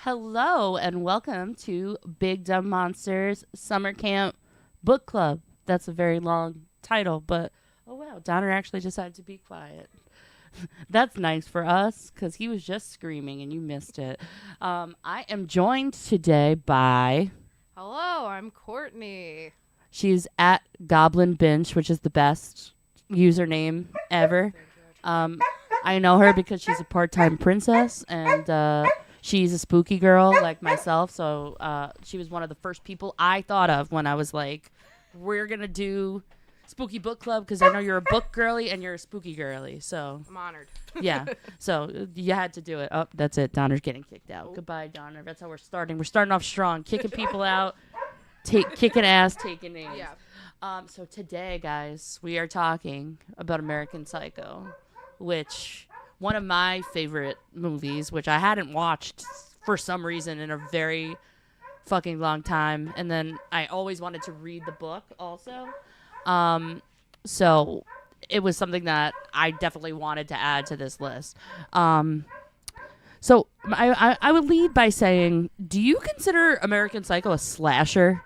Hello and welcome to Big Dumb Monsters Summer Camp Book Club. That's a very long title, but oh wow, Donner actually decided to be quiet. That's nice for us because he was just screaming and you missed it. I am joined today by. Hello, I'm Courtney. She's at Goblin Bench, which is the best username ever. I know her because she's a part-time princess and she's a spooky girl like myself. So she was one of the first people I thought of when I was like, we're going to do Spooky Book Club because I know you're a book girly and you're a spooky girly. So I'm honored. yeah. So you had to do it. Oh, that's it. Donner's getting kicked out. Oh. Goodbye, Donner. That's how we're starting. We're starting off strong, kicking people out, kicking ass, taking names. Yeah. So today, guys, we are talking about American Psycho, which one of my favorite movies, which I hadn't watched for some reason in a very fucking long time, and then I always wanted to read the book also. So it was something that I definitely wanted to add to this list. So I would lead by saying, do you consider American Psycho a slasher?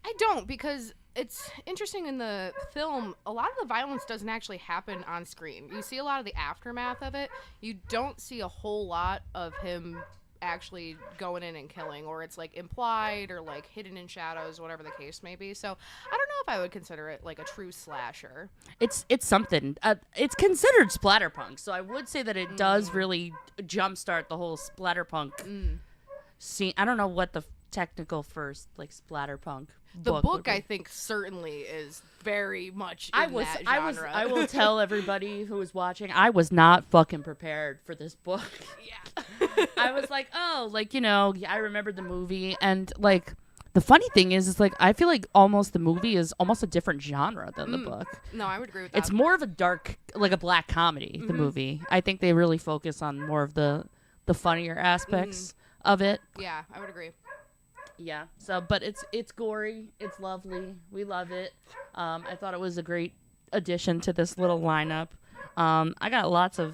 I don't, because it's interesting in the film, a lot of the violence doesn't actually happen on screen. You see a lot of the aftermath of it. You don't see a whole lot of him actually going in and killing, or it's like implied or like hidden in shadows, whatever the case may be. So I don't know if I would consider it like a true slasher. It's something. It's considered splatterpunk, so I would say that it does really jumpstart the whole splatterpunk scene. I don't know what the technical first like splatterpunk The book book would be. I think certainly is very much in I genre. will tell everybody who was watching, I was not fucking prepared for this book. Yeah. I was like, oh, like, I remembered the movie, and like the funny thing is like I feel like almost the movie is almost a different genre than the book. No, I would agree with that. It's more of a dark, like a black comedy, the movie. I think they really focus on more of the funnier aspects of it. Yeah, I would agree. Yeah. So, but it's gory. It's lovely. We love it. I thought it was a great addition to this little lineup. I got lots of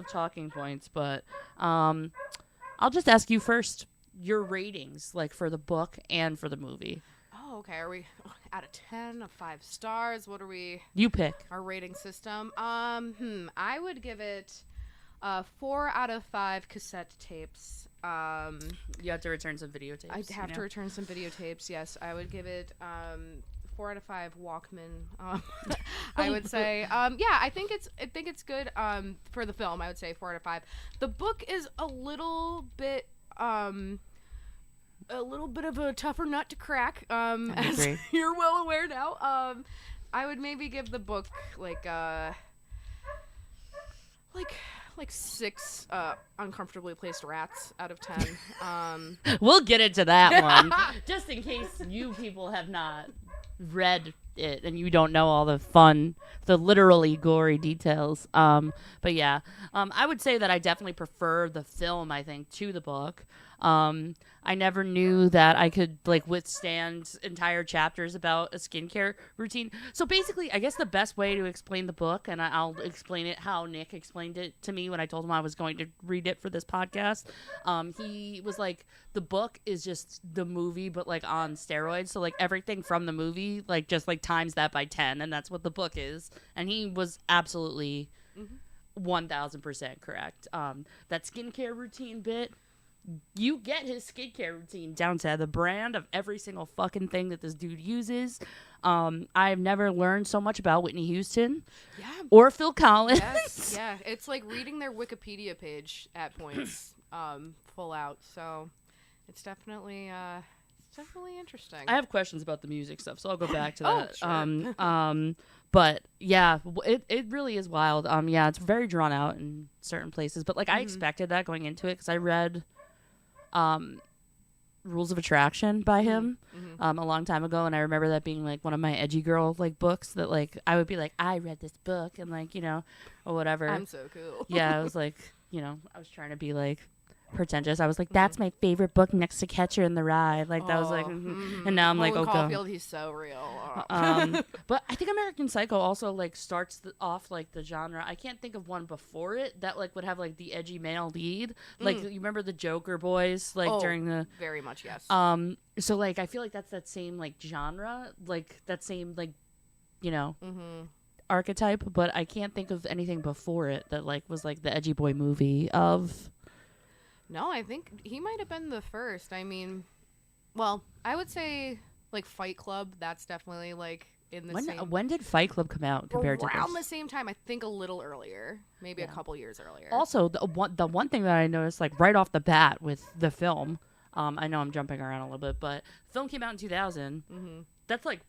talking points, but I'll just ask you first your ratings, like for the book and for the movie. Oh, okay. Are we out of 10 of 5 stars? What are we? You pick. Our rating system. I would give it 4 out of 5 cassette tapes. You have to return some videotapes. I'd have to return some videotapes. Yes, I would give it 4 out of 5 Walkman. I would say, yeah, I think it's good. For the film, I would say 4 out of 5. The book is a little bit of a tougher nut to crack. As agree. you're well aware now. I would maybe give the book like 6 uncomfortably placed rats out of 10. We'll get into that one, just in case you people have not read it and you don't know all the literally gory details. But yeah, I would say that I definitely prefer the film, I think, to the book. I never knew that I could like withstand entire chapters about a skincare routine. So basically, I guess the best way to explain the book, and I'll explain it how Nick explained it to me when I told him I was going to read it for this podcast. He was like, the book is just the movie, but like on steroids. So like everything from the movie, like just like times that by 10, and that's what the book is. And he was absolutely 1000% correct. That skincare routine bit. You get his skincare routine down to the brand of every single fucking thing that this dude uses. I've never learned so much about Whitney Houston or Phil Collins. Yes, yeah. It's like reading their Wikipedia page at points, full out. So it's definitely interesting. I have questions about the music stuff, so I'll go back to Oh, that. sure. But yeah, it really is wild. Yeah, it's very drawn out in certain places, but like I expected that going into it because I read Rules of Attraction by him a long time ago, and I remember that being like one of my edgy girl like books that like I would be like, I read this book and like or whatever. I'm so cool. Yeah, I was like, I was trying to be like pretentious. I was like, that's my favorite book next to Catcher in the Rye. Like that was like, and now I'm like, Holden oh god. Caulfield, he's so real. But I think American Psycho also like starts off like the genre. I can't think of one before it that like would have like the edgy male lead. Like you remember the Joker boys like during the very much yes. So like I feel like that's that same like genre, like that same like archetype, but I can't think of anything before it that like was like the edgy boy movie of. No, I think he might have been the first. I mean, well, I would say like Fight Club. That's definitely like in the same. When did Fight Club come out compared to this? Around the same time. I think a little earlier, maybe a couple years earlier. Also, the one thing that I noticed like right off the bat with the film, I know I'm jumping around a little bit, but the film came out in 2000. That's like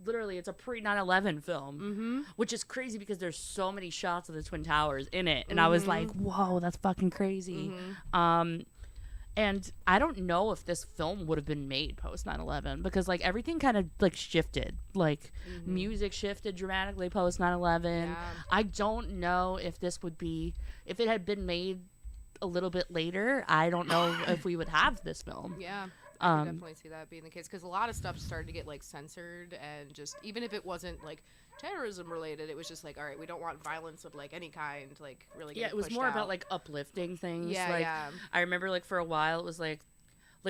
literally it's a pre 9/11 film, which is crazy because there's so many shots of the Twin Towers in it, and I was like, whoa, that's fucking crazy. And I don't know if this film would have been made post 9/11 because like everything kind of like shifted, like music shifted dramatically post 9/11. Yeah. I don't know if this would be, if it had been made a little bit later, I don't know if we would have this film. Yeah. I can definitely see that being the case because a lot of stuff started to get like censored, and just even if it wasn't like terrorism related, it was just like, all right, we don't want violence of like any kind, like really. Yeah, it was more about like uplifting things. Yeah, like, yeah. I remember like for a while it was like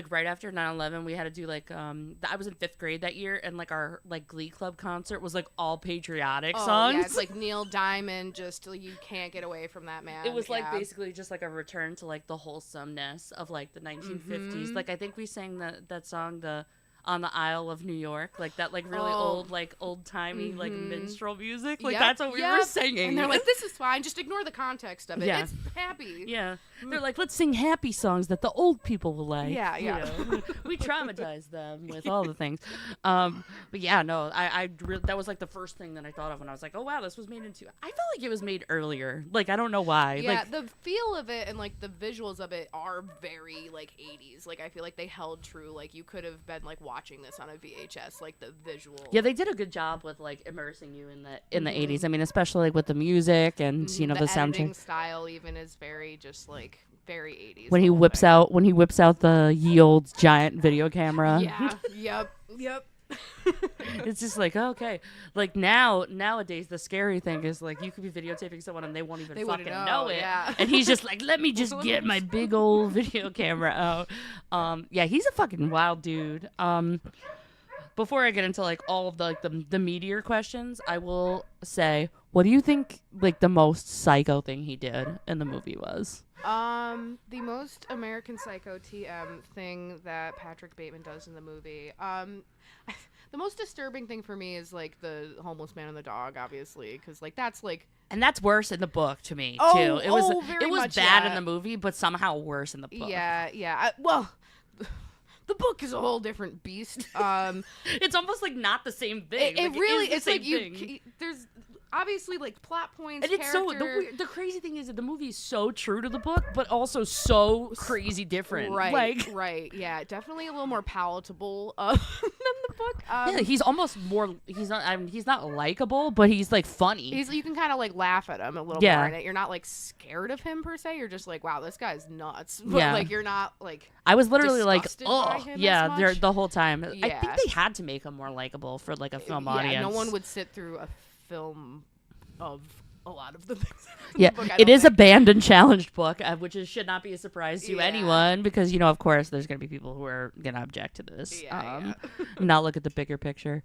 right after 9/11 we had to do like I was in 5th grade that year, and like our like Glee Club concert was like all patriotic songs. Yeah, it's like Neil Diamond, just like, you can't get away from that man. It was like basically just like a return to like the wholesomeness of like the 1950s. Like I think we sang that song, the On the Isle of New York, like that like really old timey like minstrel music. Like that's what we were singing. And they're like, this is fine, just ignore the context of it. Yeah. It's happy. Yeah. They're like, let's sing happy songs that the old people will like. Yeah, you yeah. know. We traumatize them with all the things. But yeah, no, that was like the first thing that I thought of when I was like, oh wow, this was made into. I felt like it was made earlier. Like I don't know why. Yeah, like, the feel of it and like the visuals of it are very like 80s. Like I feel like they held true. Like you could have been like watching this on a VHS. Like the visual. Yeah, they did a good job with like immersing you in the 80s. I mean, especially like with the music and the editing soundtrack style even is very just like very 80s. when he whips out the ye old giant video camera. Yeah. Yep. It's just like, okay, like nowadays the scary thing is like you could be videotaping someone and they won't even fucking know it, and he's just like, let me just get my big old video camera out. Yeah, he's a fucking wild dude. Before I get into like all of the like the meatier questions, I will say, what do you think like the most psycho thing he did in the movie was? The most American Psycho TM thing that Patrick Bateman does in the movie. The most disturbing thing for me is like the homeless man and the dog, obviously, because like that's like. And that's worse in the book to me too. It was bad in the movie, but somehow worse in the book. Yeah. Well. The book is a whole different beast. It's almost like not the same thing. It really is it's like there's obviously like plot points. And it's character. the crazy thing is that the movie is so true to the book, but also so crazy different. Right. Yeah, definitely a little more palatable than the book. Yeah, he's almost more. He's not. I mean, he's not likable, but he's like funny. You can kind of like laugh at him a little more in it. You're not like scared of him per se. You're just like, wow, this guy's nuts. But like you're not like. I was literally like, oh yeah, the whole time. Yeah. I think they had to make him more likable for like a film audience. No one would sit through a film of a lot of the things. Yeah, it is a banned and challenged book, which should not be a surprise to anyone because, you know, of course, there's going to be people who are going to object to this. Not look at the bigger picture.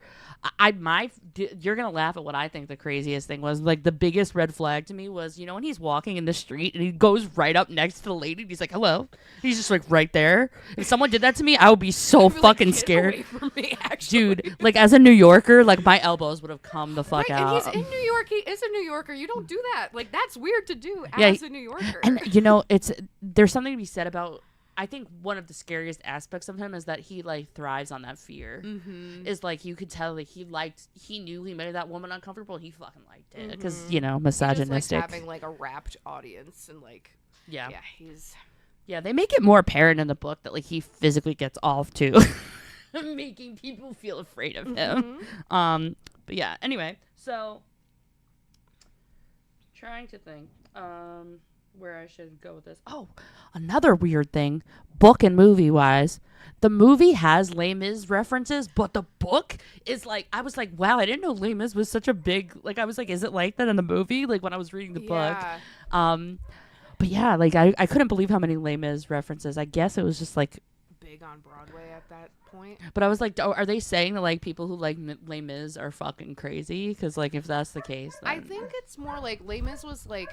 You're going to laugh at what I think the craziest thing was. Like, the biggest red flag to me was, you know, when he's walking in the street and he goes right up next to the lady and he's like, hello. He's just like right there. If someone did that to me, I would be so fucking scared. Away from me, actually. Dude, like, as a New Yorker, like, my elbows would have come the fuck out. And he's in New York. He is a New Yorker. You don't do that. Like, that's weird to do as a New Yorker. And you know, there's something to be said about. I think one of the scariest aspects of him is that he like thrives on that fear. Is like you could tell like he knew he made that woman uncomfortable. He fucking liked it because you know, misogynistic. He just likes having like a rapt audience and like they make it more apparent in the book that like he physically gets off too, making people feel afraid of him. But yeah, anyway, so. Trying to think where I should go with this. Oh, another weird thing, book and movie wise. The movie has Les Mis references, but the book is like, I was like, wow, I didn't know Les Mis was such a big, like, I was like, is it like that in the movie? Like, when I was reading the book. But yeah, like, I couldn't believe how many Les Mis references. I guess it was just like, big on Broadway at that point. but I was like, oh, are they saying that, like, people who like Les Mis are fucking crazy? Because, like, if that's the case, then... I think it's more like Les Mis was like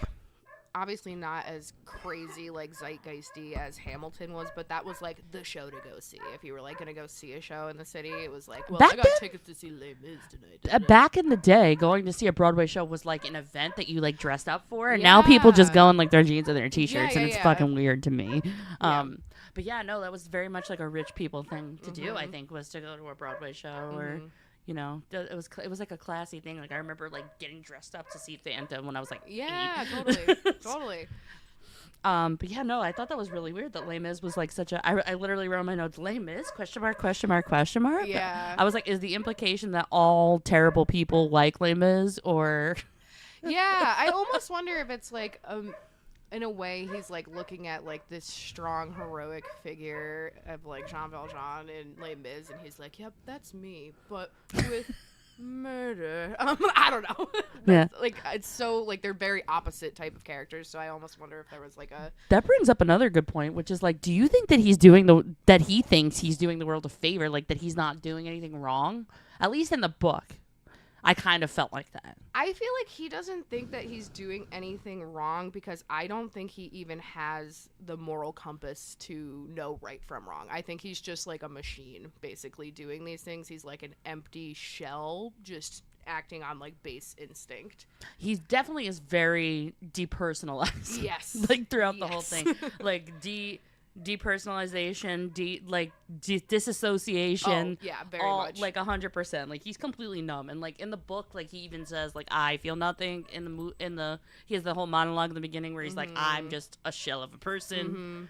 obviously not as crazy like zeitgeisty as Hamilton was, but that was like the show to go see. If you were like gonna go see a show in the city, it was like, well, I got tickets to see Les Mis tonight. Back in the day, going to see a Broadway show was like an event that you like dressed up for, and now people just go in like their jeans and their t-shirts, and it's fucking weird to me. But yeah, no, that was very much like a rich people thing to do. I think was to go to a Broadway show or. You know, it was like a classy thing. Like I remember like getting dressed up to see Phantom when I was like 8. Totally. But yeah, no, I thought that was really weird that Les Mis was like such a. I literally wrote in my notes, Les Mis ? Question mark? Yeah. I was like, is the implication that all terrible people like Les Mis or? Yeah, I almost wonder if it's like in a way he's like looking at like this strong heroic figure of like Jean Valjean in Les Mis, and he's like, yep, that's me, but with murder. I don't know. Yeah, like it's so like they're very opposite type of characters, so I almost wonder if there was like a. That brings up another good point, which is like, do you think that he thinks he's doing the world a favor, like that he's not doing anything wrong? At least in the book, I kind of felt like that. I feel like he doesn't think that he's doing anything wrong because I don't think he even has the moral compass to know right from wrong. I think he's just like a machine basically doing these things. He's like an empty shell just acting on like base instinct. He definitely is very depersonalized. Yes. Like throughout the whole thing. Like depersonalization, disassociation. Oh, yeah, very much. Like 100%. Like he's completely numb, and like in the book, like he even says like I feel nothing. He has the whole monologue in the beginning where he's like, I'm just a shell of a person.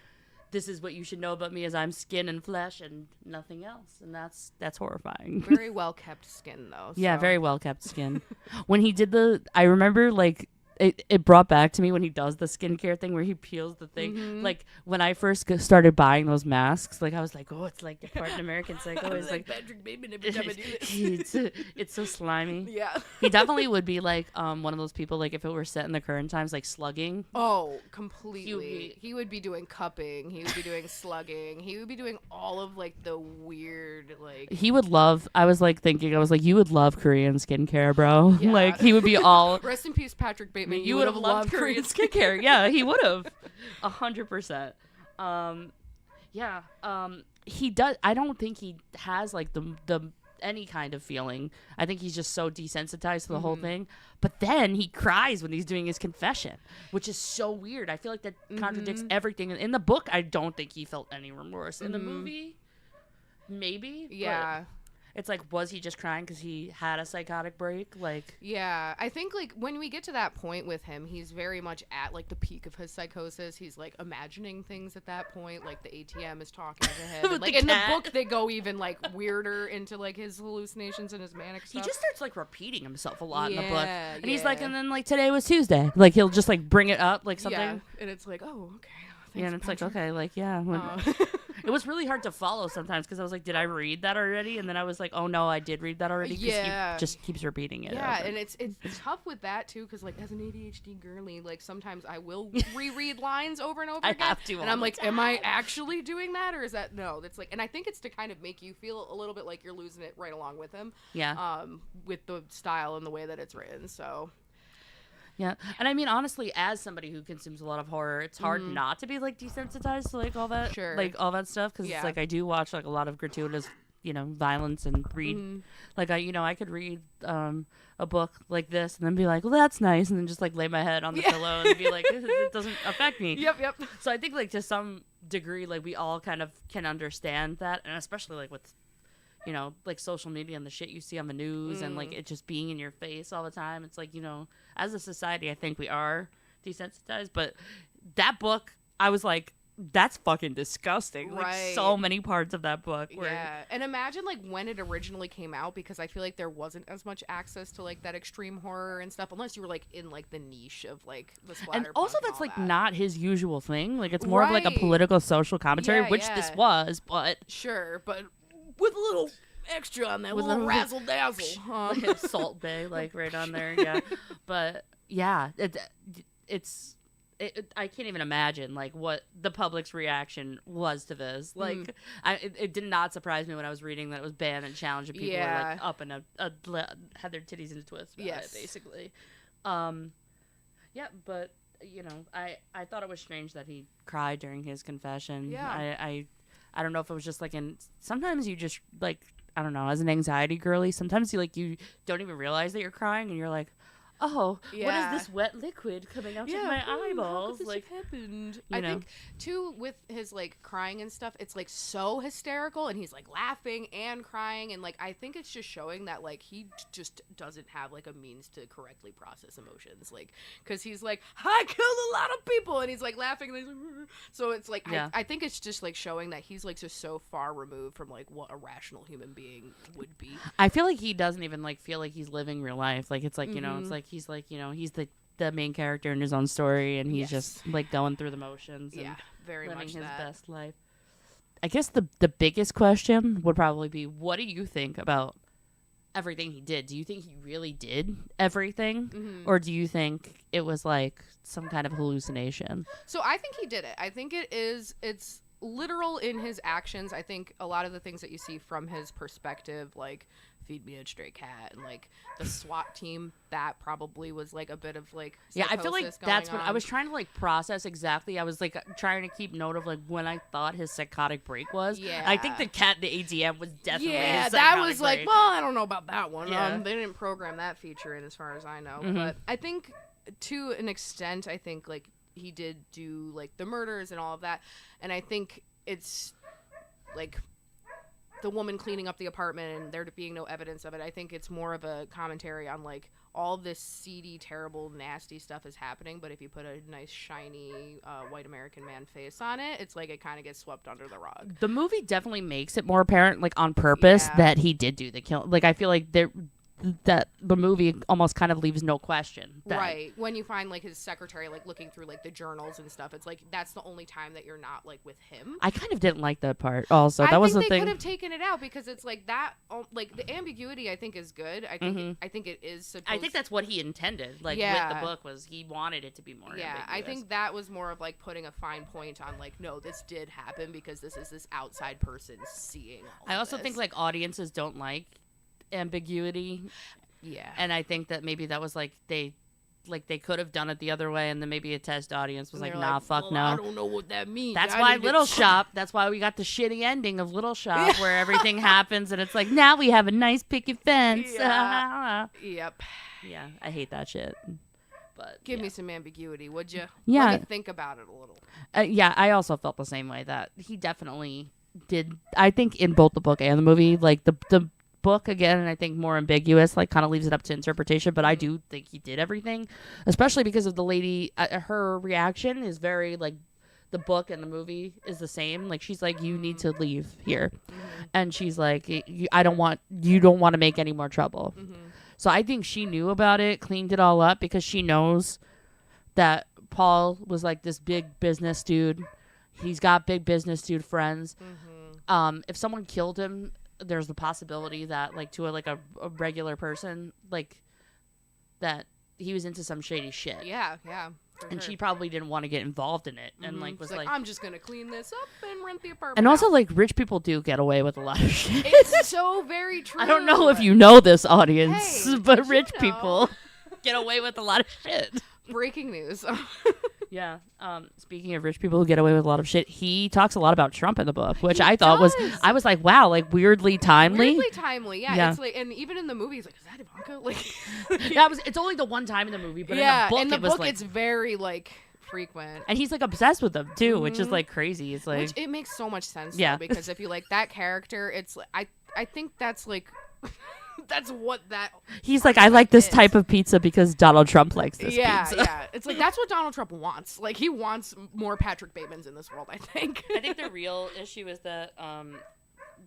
This is what you should know about me, as I'm skin and flesh and nothing else, and that's horrifying. Very well kept skin though. Yeah, so. very well kept skin. When he did I remember like. It brought back to me when he does the skincare thing where he peels the thing. Like when I first started buying those masks, like I was like, oh, it's like the part in American Psycho. It's like Patrick Bateman every time I do this. it's so slimy. Yeah. He definitely would be like one of those people, like if it were set in the current times, like slugging. Oh, completely. He would be doing cupping. He would be doing slugging. He would be doing all of like the weird like. He would love. I was like, you would love Korean skincare, bro. Yeah. Like he would be all. Rest in peace, Patrick Bateman. You would have loved Korean skincare. Yeah, he would have. 100%. Yeah. He does. I don't think he has like the any kind of feeling. I think he's just so desensitized to the whole thing. But then he cries when he's doing his confession, which is so weird. I feel like that contradicts everything. In the book, I don't think he felt any remorse. In the movie, maybe. Yeah. But it's like, was he just crying because he had a psychotic break? Like, yeah, I think like when we get to that point with him, he's very much at like the peak of his psychosis. He's like imagining things at that point, like the ATM is talking to him. And, like in the book, they go even like weirder into like his hallucinations and his manic stuff. He just starts like repeating himself a lot in the book, and yeah. he's like, and then like today was Tuesday. Like he'll just like bring it up like something. Yeah, and it's like, oh, okay. Yeah, and it's like, okay, like, yeah. It was really hard to follow sometimes because I was like, did I read that already? And then I was like, oh, no, I did read that already because he just keeps repeating it. Yeah, over. And it's tough with that, too, because, like, as an ADHD girly, like, sometimes I will reread lines over and over again. I have to. And I'm like, am I actually doing that? Or is that, no. That's like, and I think it's to kind of make you feel a little bit like you're losing it right along with him. Yeah. With the style and the way that it's written, so... Yeah, and I mean, honestly, as somebody who consumes a lot of horror, it's hard not to be like desensitized to like all that, like all that stuff, because it's like I do watch like a lot of gratuitous, violence and read, like I could read a book like this and then be like, well, that's nice, and then just like lay my head on the pillow and be like, it doesn't affect me. Yep. So I think like to some degree, like we all kind of can understand that, and especially like with. Like social media and the shit you see on the news and like it just being in your face all the time. It's like, as a society, I think we are desensitized. But that book, I was like, that's fucking disgusting. Like, Right. so many parts of that book were Yeah, and imagine like when it originally came out, because I feel like there wasn't as much access to like that extreme horror and stuff, unless you were like in like the niche of like the splatter. and also punk that's all like that. not his usual thing. Like, it's more of like a Right. political social commentary, Yeah, which this yeah. was, but Sure, but with a little extra on that, With little a- razzle dazzle. like a Salt Bay, like right on there. Yeah, but yeah, I can't even imagine like what the public's reaction was to this. Like, it did not surprise me when I was reading that it was banned and challenged, and people were like Yeah. up and had their titties in a twist about Yes. it, basically. Yeah, but you know, I thought it was strange that he cried during his confession. Yeah. I don't know if it was just like sometimes you just like, I don't know, as an anxiety girly, sometimes you don't even realize that you're crying, and you're like, oh, Yeah. what is this wet liquid coming out of my eyeballs? Like, Like, happened. you I know. think too with his like crying and stuff, it's like so hysterical, and he's like laughing and crying, and like I think it's just showing that like he just doesn't have like a means to correctly process emotions, like because he's like, I killed a lot of people, and he's like laughing, and he's like, so it's like Yeah. I think it's just like showing that he's like just so far removed from like what a rational human being would be. I feel like he doesn't even like feel like he's living real life. Like, it's like, you know, it's like he's like, you know, he's the main character in his own story, and he's Yes. just like going through the motions and Yeah, very living much his that. best life. I guess the biggest question would probably be, what do you think about everything he did? Do you think he really did everything, or do you think it was like some kind of hallucination? So I think he did it. I think it's literal in his actions. I think a lot of the things that you see from his perspective, like feed me a stray cat and like the SWAT team, that probably was like a bit of like Yeah, I feel like psychosis that's going what I on. was trying to like process exactly. I was like trying to keep note of like when I thought his psychotic break was. I think Yeah. the cat in the ATM was definitely Yeah, his that psychotic was like, break. well, I don't know about that one. Yeah. They didn't program that feature in, as far as I know. Mhm. But I think to an extent, I think like he did do like the murders and all of that, and I think it's like the woman cleaning up the apartment and there being no evidence of it. I think it's more of a commentary on like all this seedy, terrible, nasty stuff is happening, but if you put a nice shiny white American man face on it, it's like it kind of gets swept under the rug. The movie definitely makes it more apparent, like on purpose, Yeah. that he did do the kill. Like, I feel like that the movie almost kind of leaves no question. That, Right. When you find like his secretary like looking through like the journals and stuff, it's like that's the only time that you're not like with him. I kind of didn't like that part. Also, that I was think the they thing. could have taken it out, because it's like that like the ambiguity I think is good. I think Mhm. I think it is supposed I think that's what he intended. Like, with Yeah. the book, was he wanted it to be more. yeah, I ambiguous. think that was more of like putting a fine point on like, no, this did happen because this is this outside person seeing all I of also this. think like audiences don't like ambiguity, yeah. and I think that maybe that was like they could have done it the other way, and then maybe a test audience was And like, they're nah, fuck well, no. I don't know what that means. That's I why need to Little check." Shop. That's why we got the shitty ending of Little Shop, where everything happens, and it's like, now we have a nice picket fence. Yeah. Yep. Yeah, I hate that shit. But Give yeah. me some ambiguity, would you? Yeah. Let me think about it a little. Yeah, I also felt the same way, that he definitely did. I think in both the book and the movie, like the book again, and I think more ambiguous, like kind of leaves it up to interpretation. But I do think he did everything, especially because of the lady. Her reaction is very like, the book and the movie is the same. Like, she's like, you need to leave here, and she's like, you don't want to make any more trouble. So I think she knew about it, cleaned it all up, because she knows that Paul was like this big business dude. He's got big business dude friends. If someone killed him, there's the possibility that like to a regular person, like that he was into some shady shit. Yeah, yeah. for And sure. she probably didn't want to get involved in it, and like It's was like, like, I'm just gonna clean this up and rent the apartment. and also out. like rich people do get away with a lot of shit. It's so very true. I don't know if you know this, audience, Hey, but did you rich know? people get away with a lot of shit. Breaking news. Yeah. Speaking of rich people who get away with a lot of shit, he talks a lot about Trump in the book, which He I thought does. I was like, wow, like weirdly timely. Weirdly timely, yeah. Yeah. It's like, and even in the movie, he's like, is that Ivanka? Like, It's only the one time in the movie, but yeah. in the book, it's very like frequent. and he's like obsessed with them too, which is like crazy. It's like, Which it makes so much sense, Yeah. though, because if you like that character, it's like I think that's like That's what that. He's like, I like this is. type of pizza because Donald Trump likes this pizza. Yeah. It's like that's what Donald Trump wants. Like he wants more Patrick Batemans in this world. I think. I think the real issue is that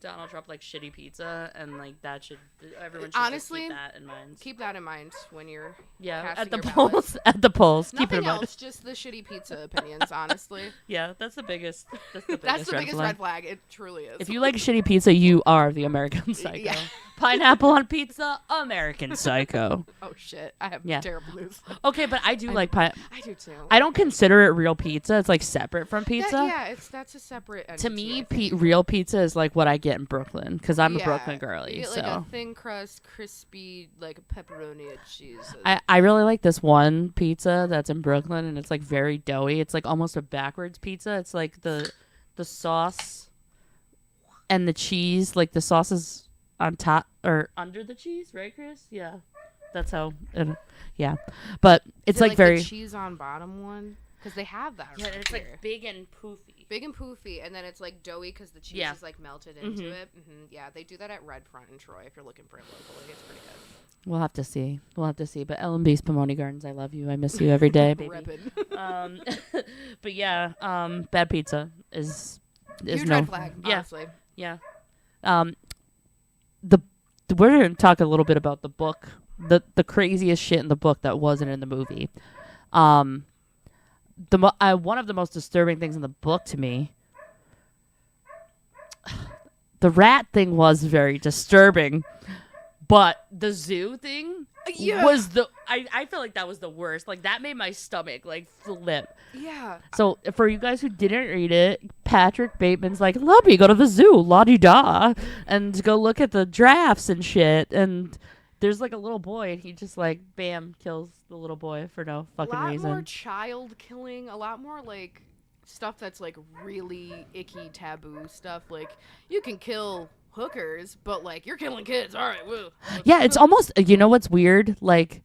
Donald Trump likes shitty pizza, and like that should everyone should Honestly, just keep that in mind. Keep that in mind when you're At casting the your polls. ballots. At the polls, keep it Nothing in mind. else, just the shitty pizza opinions. Honestly, Yeah, that's the biggest. That's the biggest, that's the biggest flag. red flag. It truly is. If you like shitty pizza, you are the American Psycho. Yeah. Pineapple on pizza, American Psycho. Oh shit! I have Yeah. terrible news. Okay, but I do like I do too. I don't consider it real pizza. It's like separate from pizza. That's a separate. To entity, me, I think. real pizza is like what I get in Brooklyn because I'm a Yeah, Brooklyn girly. You get So like a thin crust, crispy, like pepperoni and cheese. I really like this one pizza that's in Brooklyn, and it's like very doughy. It's like almost a backwards pizza. It's like the sauce and the cheese, like the sauce is on top or under the cheese, right, Chris? Yeah, that's how. Yeah, but it's Is it like very the cheese on bottom one because they have that. yeah. right It's here. like big and poofy. Big and poofy, and then it's like doughy because the cheese Yeah. is like melted into Mhm. it. Yeah, they do that at Red Front in Troy. If you're looking for it locally, it's pretty good. We'll have to see. But L&B's Pomoni Gardens, I love you. I miss you every day, baby. Reppin'. But yeah, bad pizza is Huge no red flag, yeah. honestly. Yeah. We're going to talk a little bit about the book, the craziest shit in the book that wasn't in the movie. One of the most disturbing things in the book to me, the rat thing was very disturbing, but the zoo thing was I feel like that was the worst. Like that made my stomach like flip. Yeah. So for you guys who didn't read it, Patrick Bateman's like, let me go to the zoo, la-di-da, and go look at the giraffes and shit. And there's like a little boy, and he just like, bam, kills the little boy for no fucking A lot reason. more child killing, a lot more like stuff that's like really icky taboo stuff. Like you can kill hookers, but like you're killing kids. All right, woo. Yeah, it's almost, you know what's weird? Like,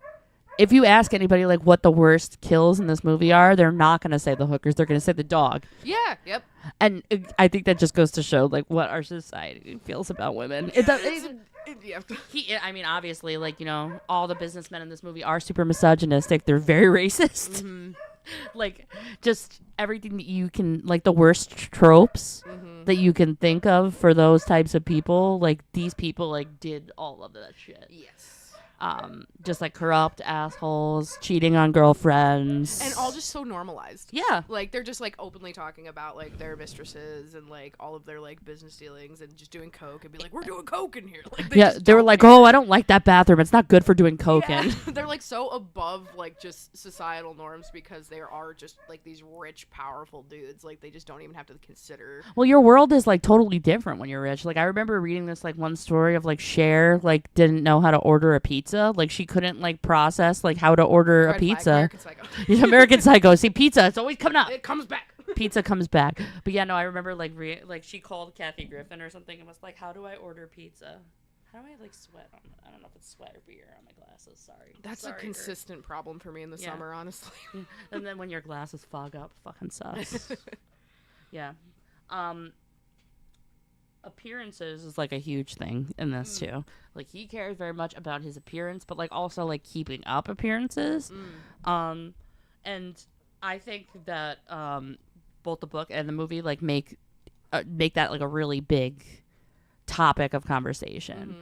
if you ask anybody like what the worst kills in this movie are, they're not going to say the hookers. They're going to say the dog. Yeah. Yep. And I think that just goes to show like what our society feels about women. I mean, obviously, like, you know, all the businessmen in this movie are super misogynistic. They're very racist. Mm-hmm. Like, just everything that you can, like, the worst tropes Mm-hmm. that you can think of for those types of people. Like, these people, like, did all of that shit. Yes. Just like corrupt assholes, cheating on girlfriends, And all just so normalized. yeah. Like they're just like openly talking about like their mistresses and like all of their like business dealings and just doing coke and be like, we're doing coke in here. Like They were like, oh, I don't like that bathroom. It's not good for doing coke in. They're like so above like just societal norms because they are just like these rich, powerful dudes. Like they just don't even have to consider. Well, your world is like totally different when you're rich. Like I remember reading this like one story of like Cher like didn't know how to order a pizza. Like she couldn't like process like how to order Red a flag, pizza. American Psycho. American Psycho. See, pizza, it's always coming up. It comes back. Pizza comes back. But yeah, no, I remember like she called Kathy Griffin or something and was like, "How do I order pizza? How do I like sweat on? I don't know if it's sweat or beer on my glasses. Sorry." That's Sorry, a consistent problem for me in the Yeah. summer, honestly. And then when your glasses fog up, fucking sucks. Yeah. Appearances is like a huge thing in this too. Like he cares very much about his appearance, but like also like keeping up appearances. And I think that both the book and the movie like make that like a really big topic of conversation.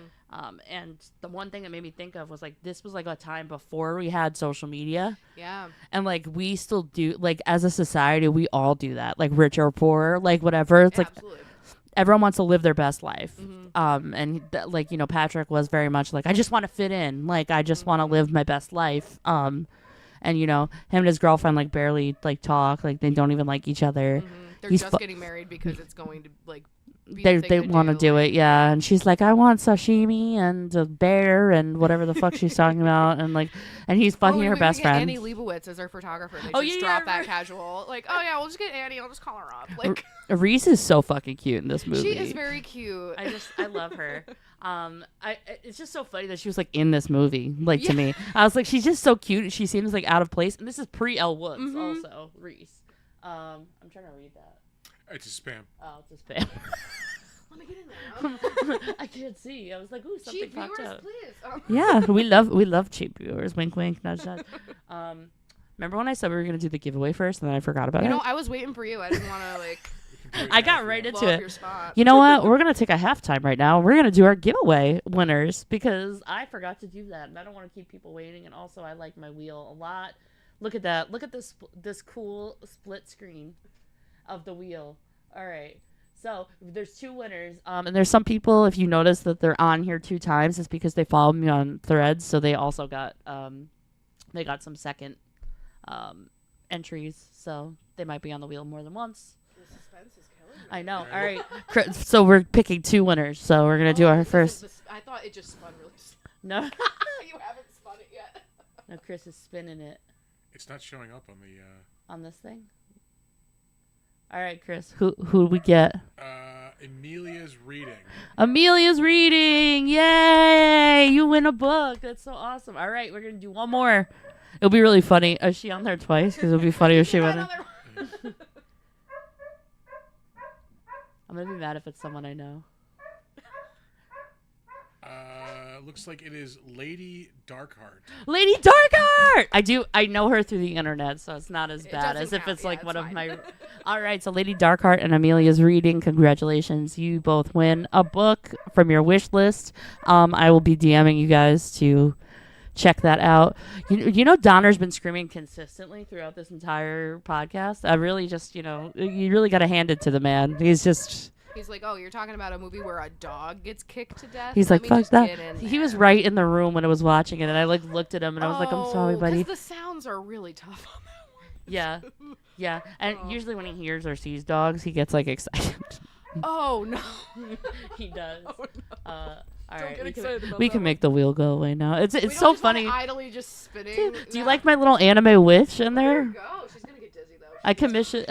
And the one thing that made me think of was like this was like a time before we had social media. Yeah. And like we still do, like as a society we all do that, like rich or poor, like whatever. It's like Absolutely. everyone wants to live their best life. Mm-hmm. And like, you know, Patrick was very much like, I just want to fit in, like I just want to live my best life. And you know, him and his girlfriend like barely like talk, like they don't even like each other. They're He's just getting married because it's going to like be They the thing want to do like, it, yeah. And she's like, I want sashimi and a bear and whatever the fuck she's talking about, and like, and he's fucking her we best can get friend. Annie Leibovitz as our photographer. They Oh, just yeah, drop yeah, that casual. Like, oh yeah, we'll just get Annie. I'll just call her up. Like, Reese is so fucking cute in this movie. she is very cute. I love her. It's just so funny that she was like in this movie. Like to me, I was like, she's just so cute. She seems like out of place. And this is pre Elle Woods also. Reese. I'm trying to read that. It's a spam. Oh, it's a spam. Let me get in there. I can't see. I was like, ooh, something Cheap popped viewers, up. please. Yeah, we love cheap viewers. Wink, wink, nudge, nudge. Remember when I said we were gonna do the giveaway first, and then I forgot about You it? know, I was waiting for you. I didn't want to like. I got right into blow up it. your spot. You know what? We're gonna take a halftime right now. We're gonna do our giveaway winners because I forgot to do that, and I don't want to keep people waiting. And also, I like my wheel a lot. Look at that. Look at this cool split screen of the wheel. All right. So there's 2 winners, and there's some people. If you notice that they're on here 2 times, it's because they followed me on Threads, so they also got some second entries, so they might be on the wheel more than once. The suspense is killing me. I know. All right. So we're picking 2 winners. So we're gonna do our first. I thought it just spun really. No. You haven't spun it yet. No, Chris is spinning it It's not showing up on the. on this thing. All right, Chris. Who do we get? Amelia's reading. Amelia's reading. Yay! You win a book. That's so awesome. All right, we're gonna do one more. It'll be really funny. Is she on there twice? Because it'll be funny if she went. I'm gonna be mad if it's someone I know. Looks like it is Lady Darkheart. Lady Darkheart! I know her through the internet, so it's not as bad doesn't as if count. it's like Yeah, one it's of fine. my. All right, so Lady Darkheart and Amelia's reading. Congratulations, you both win a book from your wish list. I will be DMing you guys to check that out. You know, Donner's been screaming consistently throughout this entire podcast. I really just, you really got to hand it to the man. He's like, oh, you're talking about a movie where a dog gets kicked to death? He's Let like, me fuck just that. get in He was there." right in the room when I was watching it, and I looked at him and I was like, I'm sorry, Oh, buddy. 'cause the sounds are really tough on that one. Yeah. And Oh. usually when he hears or sees dogs, he gets like excited. Oh, no. He does. Oh, no. All Don't right, get we excited can, about we that can one. make the wheel go away now. It's We don't so just want it funny. idly just spinning. Do you No. like my little anime witch in There there? you go. She's going to get dizzy, though. I commissioned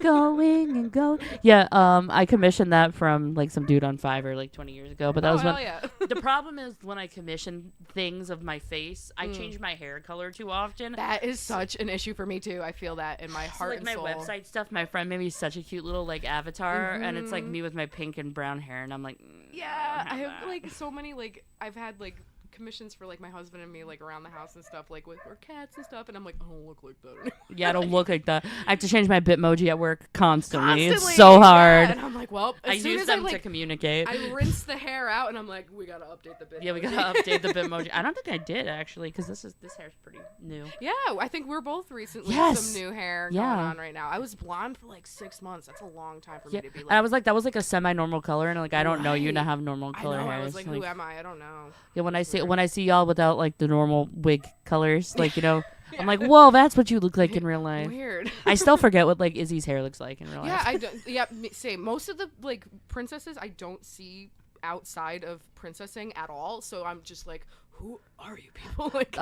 going and going. Yeah, I commissioned that from like some dude on Fiverr like 20 years ago. But that Oh, was when hell yeah. the problem is when I commission things of my face, I change my hair color too often. That is such an issue for me, too. I feel that in my So, heart like and my soul. website stuff, my friend made me such a cute little like avatar, and it's like me with my pink and brown hair, and I'm like, Yeah, I don't have that. like so many like I've had like commissions for like my husband and me like around the house and stuff like with our cats and stuff, and I'm like, I don't look like that anymore. Yeah, I don't look like that. I have to change my Bitmoji at work constantly. It's Constantly, so yeah, hard. and I'm like, well, I as soon use as them I to like communicate. I rinse the hair out, and I'm like, we gotta update the bit. Yeah, we gotta update the Bitmoji. I don't think I did actually, because this hair's pretty new. Yeah, I think we're both recently Yes. some new hair Yeah. going on right now. I was blonde for like 6 months. That's a long time for Yeah, me to be and like. I was like, that was like a semi-normal color, and like I don't know you to Right. have normal I color know. hair. I was like, who am I? I don't know. Yeah, when I see y'all without like the normal wig colors, like I'm Yeah. like, whoa, that's what you look like in real life. Weird. I still forget what like Izzy's hair looks like in real life. Yeah, I don't. Yeah, same. Most of the like princesses I don't see outside of princessing at all. So I'm just like, who are you people? Like,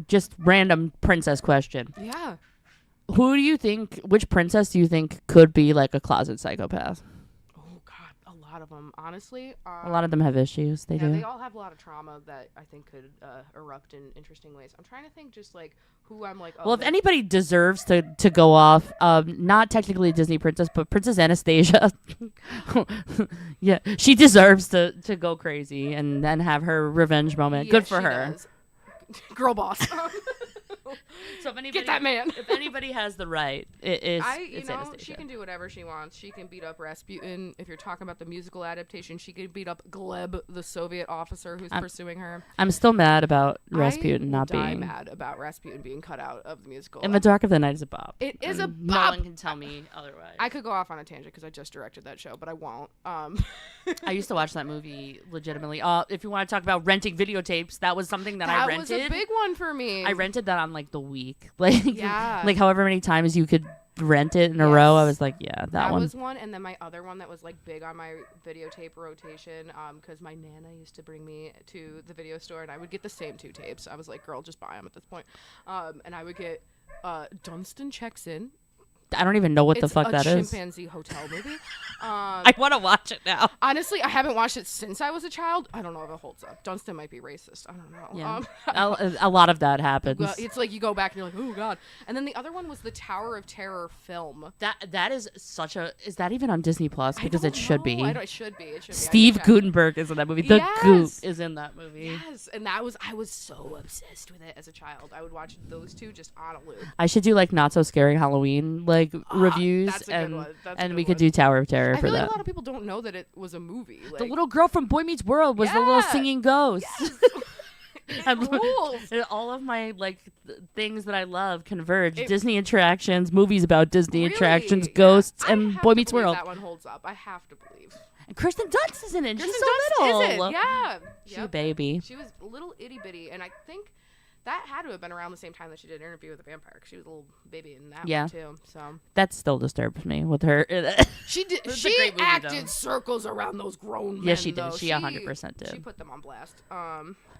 Just random princess question. yeah. Which princess do you think could be like a closet psychopath? Oh God, a lot of them. Honestly, A lot of them have issues. They yeah, do. they all have a lot of trauma that I think could erupt in interesting ways. I'm trying to think just like who I'm like. Oh, Well, if anybody deserves to go off, not technically a Disney princess, but Princess Anastasia, yeah, she deserves to go crazy and then have her revenge moment. Good for she her. does. Girl boss. So if anybody, Get that man. if anybody has the right, it's Anastasia. She can do whatever she wants. She can beat up Rasputin. If you're talking about the musical adaptation, she can beat up Gleb, the Soviet officer who's pursuing her. I'm still mad about Rasputin I will not die being mad about Rasputin being cut out of the musical. in the Dark of the Night is a bop. It is a And No bop. one can tell me otherwise. I could go off on a tangent because I just directed that show, but I won't. I used to watch that movie legitimately. If you want to talk about renting videotapes, that was something that I that rented. was a big one for me. I rented that on like the week, like Yeah. like however many times you could rent it in a row. I Yes. was like, yeah, That one. was one, and then my other one that was like big on my videotape rotation, because my nana used to bring me to the video store, and I would get the same 2 tapes. I was like, girl, just buy them at this point. And I would get Dunstan Checks In. I don't even know what the It's fuck a that is. chimpanzee hotel movie. I want to watch it now. Honestly, I haven't watched it since I was a child. I don't know if it holds up. Dunstan might be racist. I don't know. Yeah. A lot of that happens. Well, it's like you go back and you're like, oh god. And then the other one was the Tower of Terror film. That is such a. Is that even on Disney Plus? Because it should be. It should be. It should be. Steve Guttenberg is in that movie. The Yes. Goot is in that movie. Yes, and I was so obsessed with it as a child. I would watch those two just on a loop. I should do like not so scary Halloween reviews, that's a good and one. That's a and good we could one. do Tower of Terror I for feel like that. a lot of people don't know that it was a movie. Like, The little girl from Boy Meets World was the little Yeah. singing ghost. And rules. and all of my things that I love converge. It- Disney attractions, movies about Disney Really? attractions, Yeah. ghosts, I and have Boy to Meets believe World. That one holds up. I have to believe. And Kristen Dunst is in it. Kristen She's so Dunst little. is it? Yeah. She's Yep. a baby. She was a little itty bitty, and I think that had to have been around the same time that she did Interview with the Vampire. 'Cause she was a little baby in that Yeah. one too. So That still disturbs me with her. she did. It's a She great movie, acted though. circles around those grown men. Yeah, she did. though. She 100% did. She put them on blast.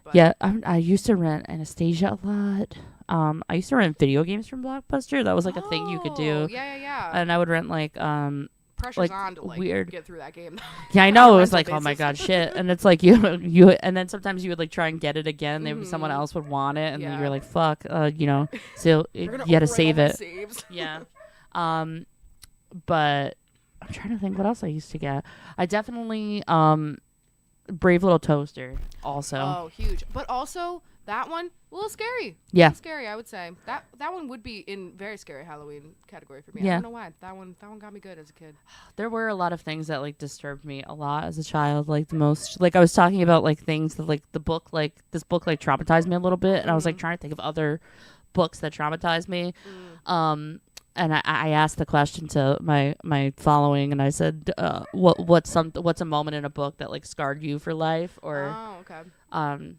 But Yeah, I used to rent Anastasia a lot. I used to rent video games from Blockbuster. That was like a thing you could do. Yeah. And I would rent Pressure's like, on to weird- get through that game. yeah, I know. a It was like, rental oh my basis. god, shit. And it's like you, and then sometimes you would like try and get it again. Maybe someone else would want it, and then Yeah. you're like, fuck, so you We're gonna had to overwrite save all my it. saves. Yeah. But I'm trying to think what else I used to get. I definitely Brave Little Toaster also. Oh, huge. But also that one a little scary. Yeah. A little scary, I would say. That one would be in very scary Halloween category for me. Yeah. I don't know why. That one got me good as a kid. There were a lot of things that like disturbed me a lot as a child. Like the most, like I was talking about like things that like this book like traumatized me a little bit, and I was like trying to think of other books that traumatized me. And I asked the question to my following, and I said, what's a moment in a book that like scarred you for life, or Oh, okay.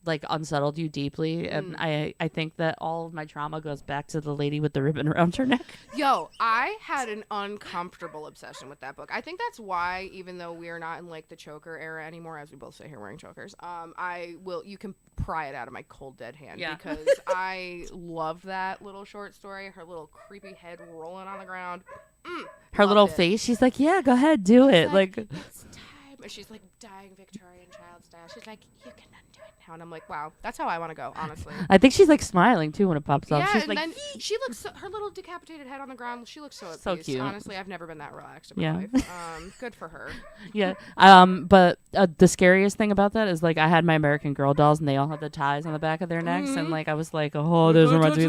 like unsettled you deeply? And I think that all of my trauma goes back to the lady with the ribbon around her neck. Yo, I had an uncomfortable obsession with that book. I think that's why, even though we are not in like the choker era anymore, as we both sit here wearing chokers, you can pry it out of my cold dead hand, Yeah. because I loved that little short story. Her little creepy head rolling on the ground. Her Loved little it. face, she's like, yeah, go ahead, do it. Like, It's time. And she's like dying Victorian child style. She's like, you can undo it now. And I'm like, wow, that's how I want to go, honestly. I think she's like smiling too when it pops up. Yeah, She's and like, then she looks, her little decapitated head on the ground, she looks so at So peace. cute. Honestly, I've never been that relaxed in my Yeah. life. Good for her. yeah. But the scariest thing about that is like I had my American Girl dolls, and they all had the ties on the back of their necks, and like I was like, oh, this reminds me.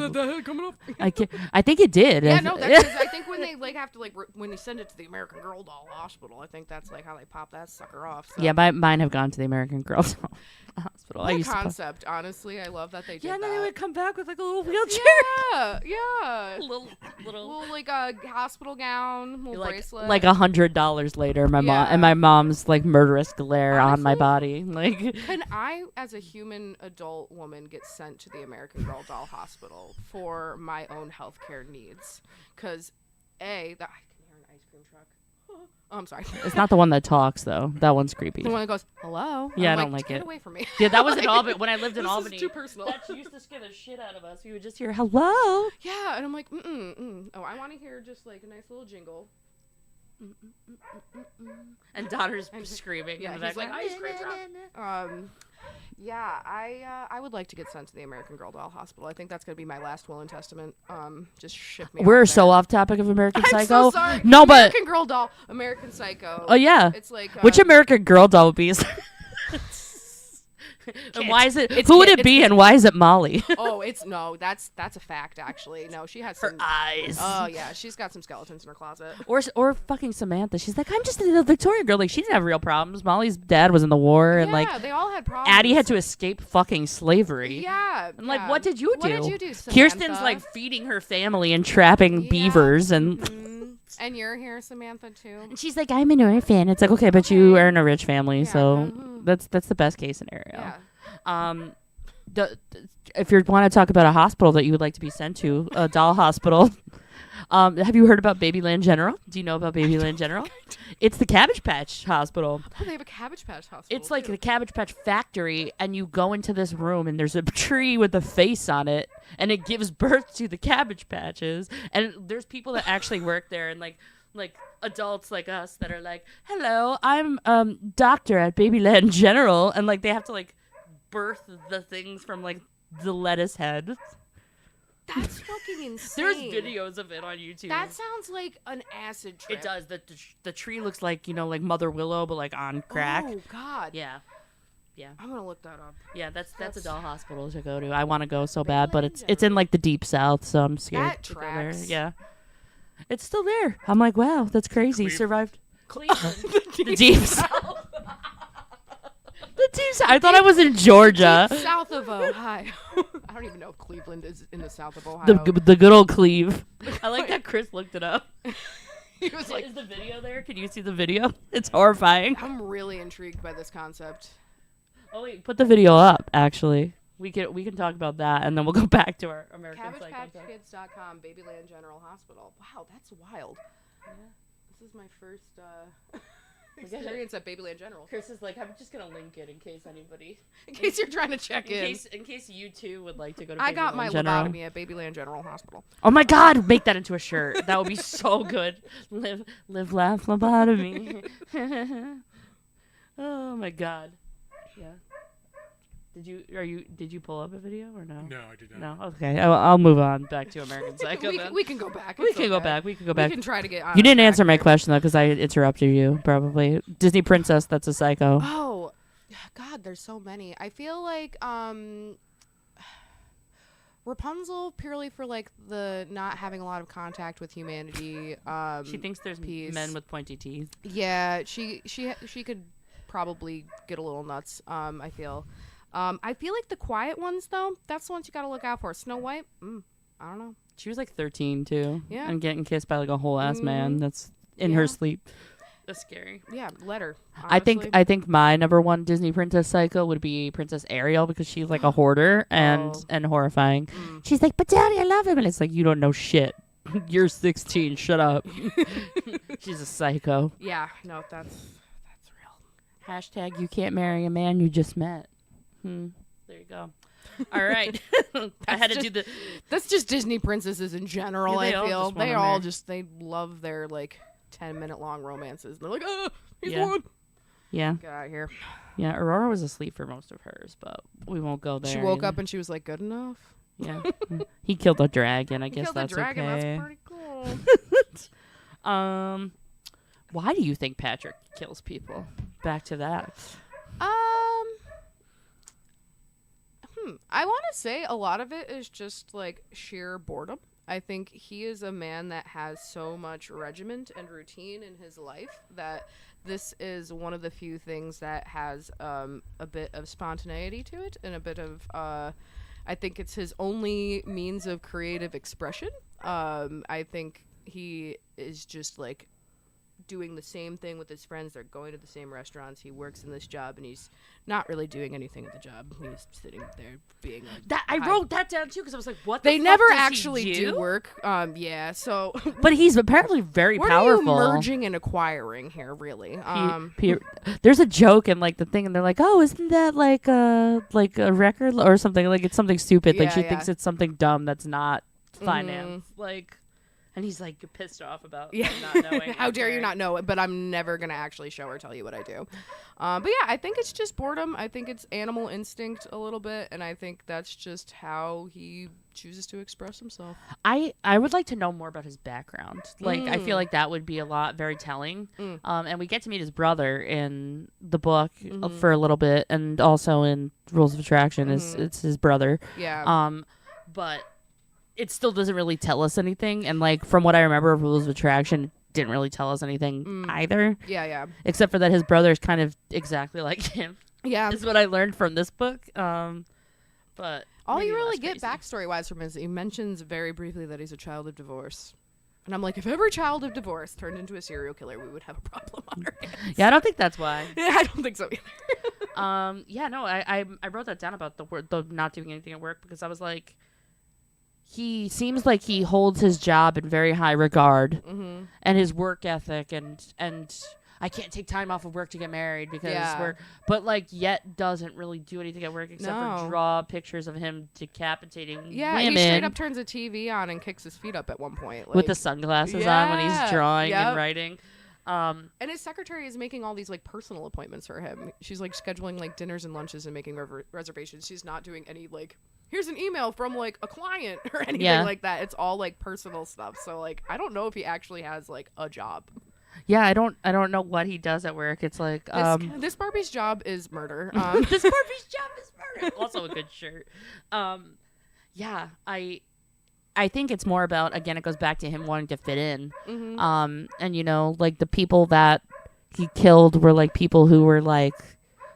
I think it did. Yeah, no, that's I think when they like have to when they send it to the American Girl Doll Hospital, I think that's like how they pop that sucker off. So. Yeah, mine have gone to the American Girl Doll Hospital. I What a used to. concept, honestly. I love that they did Yeah, and then that. they would come back with like a little wheelchair. Yeah. little Little like a hospital gown, little bracelet. like $100 later, my mom's like murderous glare on my body. Like, Can I, as a human adult woman, get sent to the American Girl Doll Hospital for my own healthcare needs? Because I can hear an ice cream truck. Oh, I'm sorry. it's not the one that talks though. That one's creepy. The one that goes, hello? Yeah, I'm I don't like Get it. away from me. Yeah, that was in Like, Albany when I lived in this Albany. is too personal. That used to scare the shit out of us. We would just hear hello. Yeah, and I'm like, Oh, I want to hear just like a nice little jingle. And daughter's screaming. Yeah, in the he's like, background. ice cream truck. Yeah, I would like to get sent to the American Girl Doll Hospital. I think that's gonna be my last will and testament. Just ship me. We're out so there. off topic of American I'm Psycho. so sorry. No, but American Girl Doll, American Psycho. oh yeah. It's like Which American Girl doll would be? And why is it? Who would it be? And why is it Molly? Oh, that's a fact actually. No, she has some eyes. Oh yeah, she's got some skeletons in her closet. Or fucking Samantha. She's like, I'm just a little Victorian girl. Like, she didn't have real problems. Molly's dad was in the war, and like they all had problems. Addie had to escape fucking slavery. Yeah. And like, yeah. what did you do? What did you do, Kirsten's Samantha? like feeding her family and trapping beavers, and And you're here, Samantha, too. she's like, I'm an orphan. It's like, okay, but you are in a rich family, so mhm. that's the best case scenario. Yeah. If you want to talk about a hospital that you would like to be sent to, a doll hospital, have you heard about Babyland General? Do you know about Babyland General? It's the Cabbage Patch Hospital. Oh, they have a Cabbage Patch hospital. It's like too. the Cabbage Patch factory, and you go into this room, and there's a tree with a face on it, and it gives birth to the Cabbage Patches. And there's people that actually work there, and like like adults like us that are like, hello, I'm doctor at Babyland General, and like they have to like birth the things from like the lettuce head. That's fucking insane. There's videos of it on YouTube. That sounds like an acid trip. It does. The tree looks like, like Mother Willow, but like on crack. Oh God. Yeah. I'm gonna look that up. Yeah, that's a doll hospital to go to. I want to go so bad, but it's in like the deep south, so I'm scared That to go there. tracks. Yeah. It's still there. I'm like, wow, that's crazy. Cleveland. Survived Cleveland. the deep south. The deep south. I thought I was in Georgia. South of Ohio. I don't even know if Cleveland is in the south of Ohio. The good old Cleve. I like that Chris looked it up. He was like, is the video there? Can you see the video? It's horrifying. I'm really intrigued by this concept. Oh wait, put the video up. Actually, we can talk about that, and then we'll go back to our American Psycho. CabbagePatchKids.com, Babyland General Hospital. Wow, that's wild. Yeah. This is my first experience at Babyland General. Chris is like, I'm just gonna link it in case anybody, In case you're trying to check in. in case you too would like to go to. I got Babyland my General. lobotomy at Babyland General Hospital. Oh my God, make that into a shirt. That would be so good. Live, laugh, lobotomy. Oh my God. Yeah. Did you pull up a video or no? No, I did not. No. Okay. I'll move on back to American Psycho. then. we can go back. We It's can go okay. back. We can go back. We can try to get on You didn't track answer my here. question though, because I interrupted you. Probably Disney princess. That's a psycho. Oh, God, there's so many. I feel like Rapunzel, purely for like the not having a lot of contact with humanity. She thinks there's peace. men with pointy teeth. Yeah, she could probably get a little nuts. I feel like the quiet ones though, that's the ones you gotta look out for. Snow White, I don't know. She was like 13 too. Yeah. And getting kissed by like a whole ass man. Mhm. That's in Yeah. her sleep. That's scary. Yeah, let her. I think my number one Disney princess psycho would be Princess Ariel because she's like a hoarder and horrifying. She's like, but Daddy, I love him, and it's like you don't know shit. You're 16. Shut up. She's a psycho. Yeah, no, that's real. Hashtag you can't marry a man you just met. There you go. All right. I had to do the. That's just Disney princesses in general. Yeah, they I all feel just wanna they all marry. just they love their like 10-minute long romances. They're like, oh, he's Yeah. one. Yeah. Get out of here. Yeah. Aurora was asleep for most of hers, but we won't go there. She woke either. up and she was like, good enough. Yeah. He killed a dragon. I He guess killed that's the dragon. okay. That's pretty cool. Why do you think Patrick kills people? Back to that. I want to say a lot of it is just like sheer boredom. I think he is a man that has so much regiment and routine in his life that this is one of the few things that has a bit of spontaneity to it and a bit of I think it's his only means of creative expression. I think he is just like doing the same thing with his friends. They're going to the same restaurants. He works in this job and he's not really doing anything at the job. He's sitting there being like That I wrote that down too because I was like, "What?" they the never fuck does actually he do work. Yeah, so But he's apparently very what powerful. are you merging and acquiring here, really? There's a joke in like the thing, and they're like, "Oh, isn't that like a record or something? Like it's something stupid. Like Yeah, she yeah. thinks it's something dumb that's not finance. Like." And he's like pissed off about not knowing. How dare you Okay. not know it? But I'm never gonna actually show or tell you what I do. But yeah, I think it's just boredom. I think it's animal instinct a little bit, and I think that's just how he chooses to express himself. I would like to know more about his background. Like I feel like that would be a lot very telling. And we get to meet his brother in the book for a little bit, and also in Rules of Attraction it's his brother. Yeah. But it still doesn't really tell us anything. And like from what I remember of Rules of Attraction, it didn't really tell us anything either. Yeah. Except for that his brother is kind of exactly like him. Yeah. Is what I learned from this book. But All maybe you really less get crazy. backstory wise from him is he mentions very briefly that he's a child of divorce. And I'm like, if every child of divorce turned into a serial killer, we would have a problem on our hands. Yeah, I don't think that's why. Yeah, I don't think so either. Yeah, no, I wrote that down about the not doing anything at work because I was like, he seems like he holds his job in very high regard, and his work ethic, and I can't take time off of work to get married because Yeah. we're, but like yet doesn't really do anything at work except No. for draw pictures of him decapitating Yeah, women he straight up turns the TV on and kicks his feet up at one point. with like- the sunglasses on when Yeah. he's drawing Yep. and writing. And his secretary is making all these like personal appointments for him. She's like scheduling like dinners and lunches and making reservations. She's not doing any like, here's an email from like a client or anything Yeah. like that. It's all like personal stuff. So like, I don't know if he actually has like a job. Yeah, I don't know what he does at work. It's like This Barbie's job is murder. this Barbie's job is murder. Also a good shirt. Yeah, I think it's more about, again, it goes back to him wanting to fit in. Mhm. And you know, like the people that he killed were like people who were like,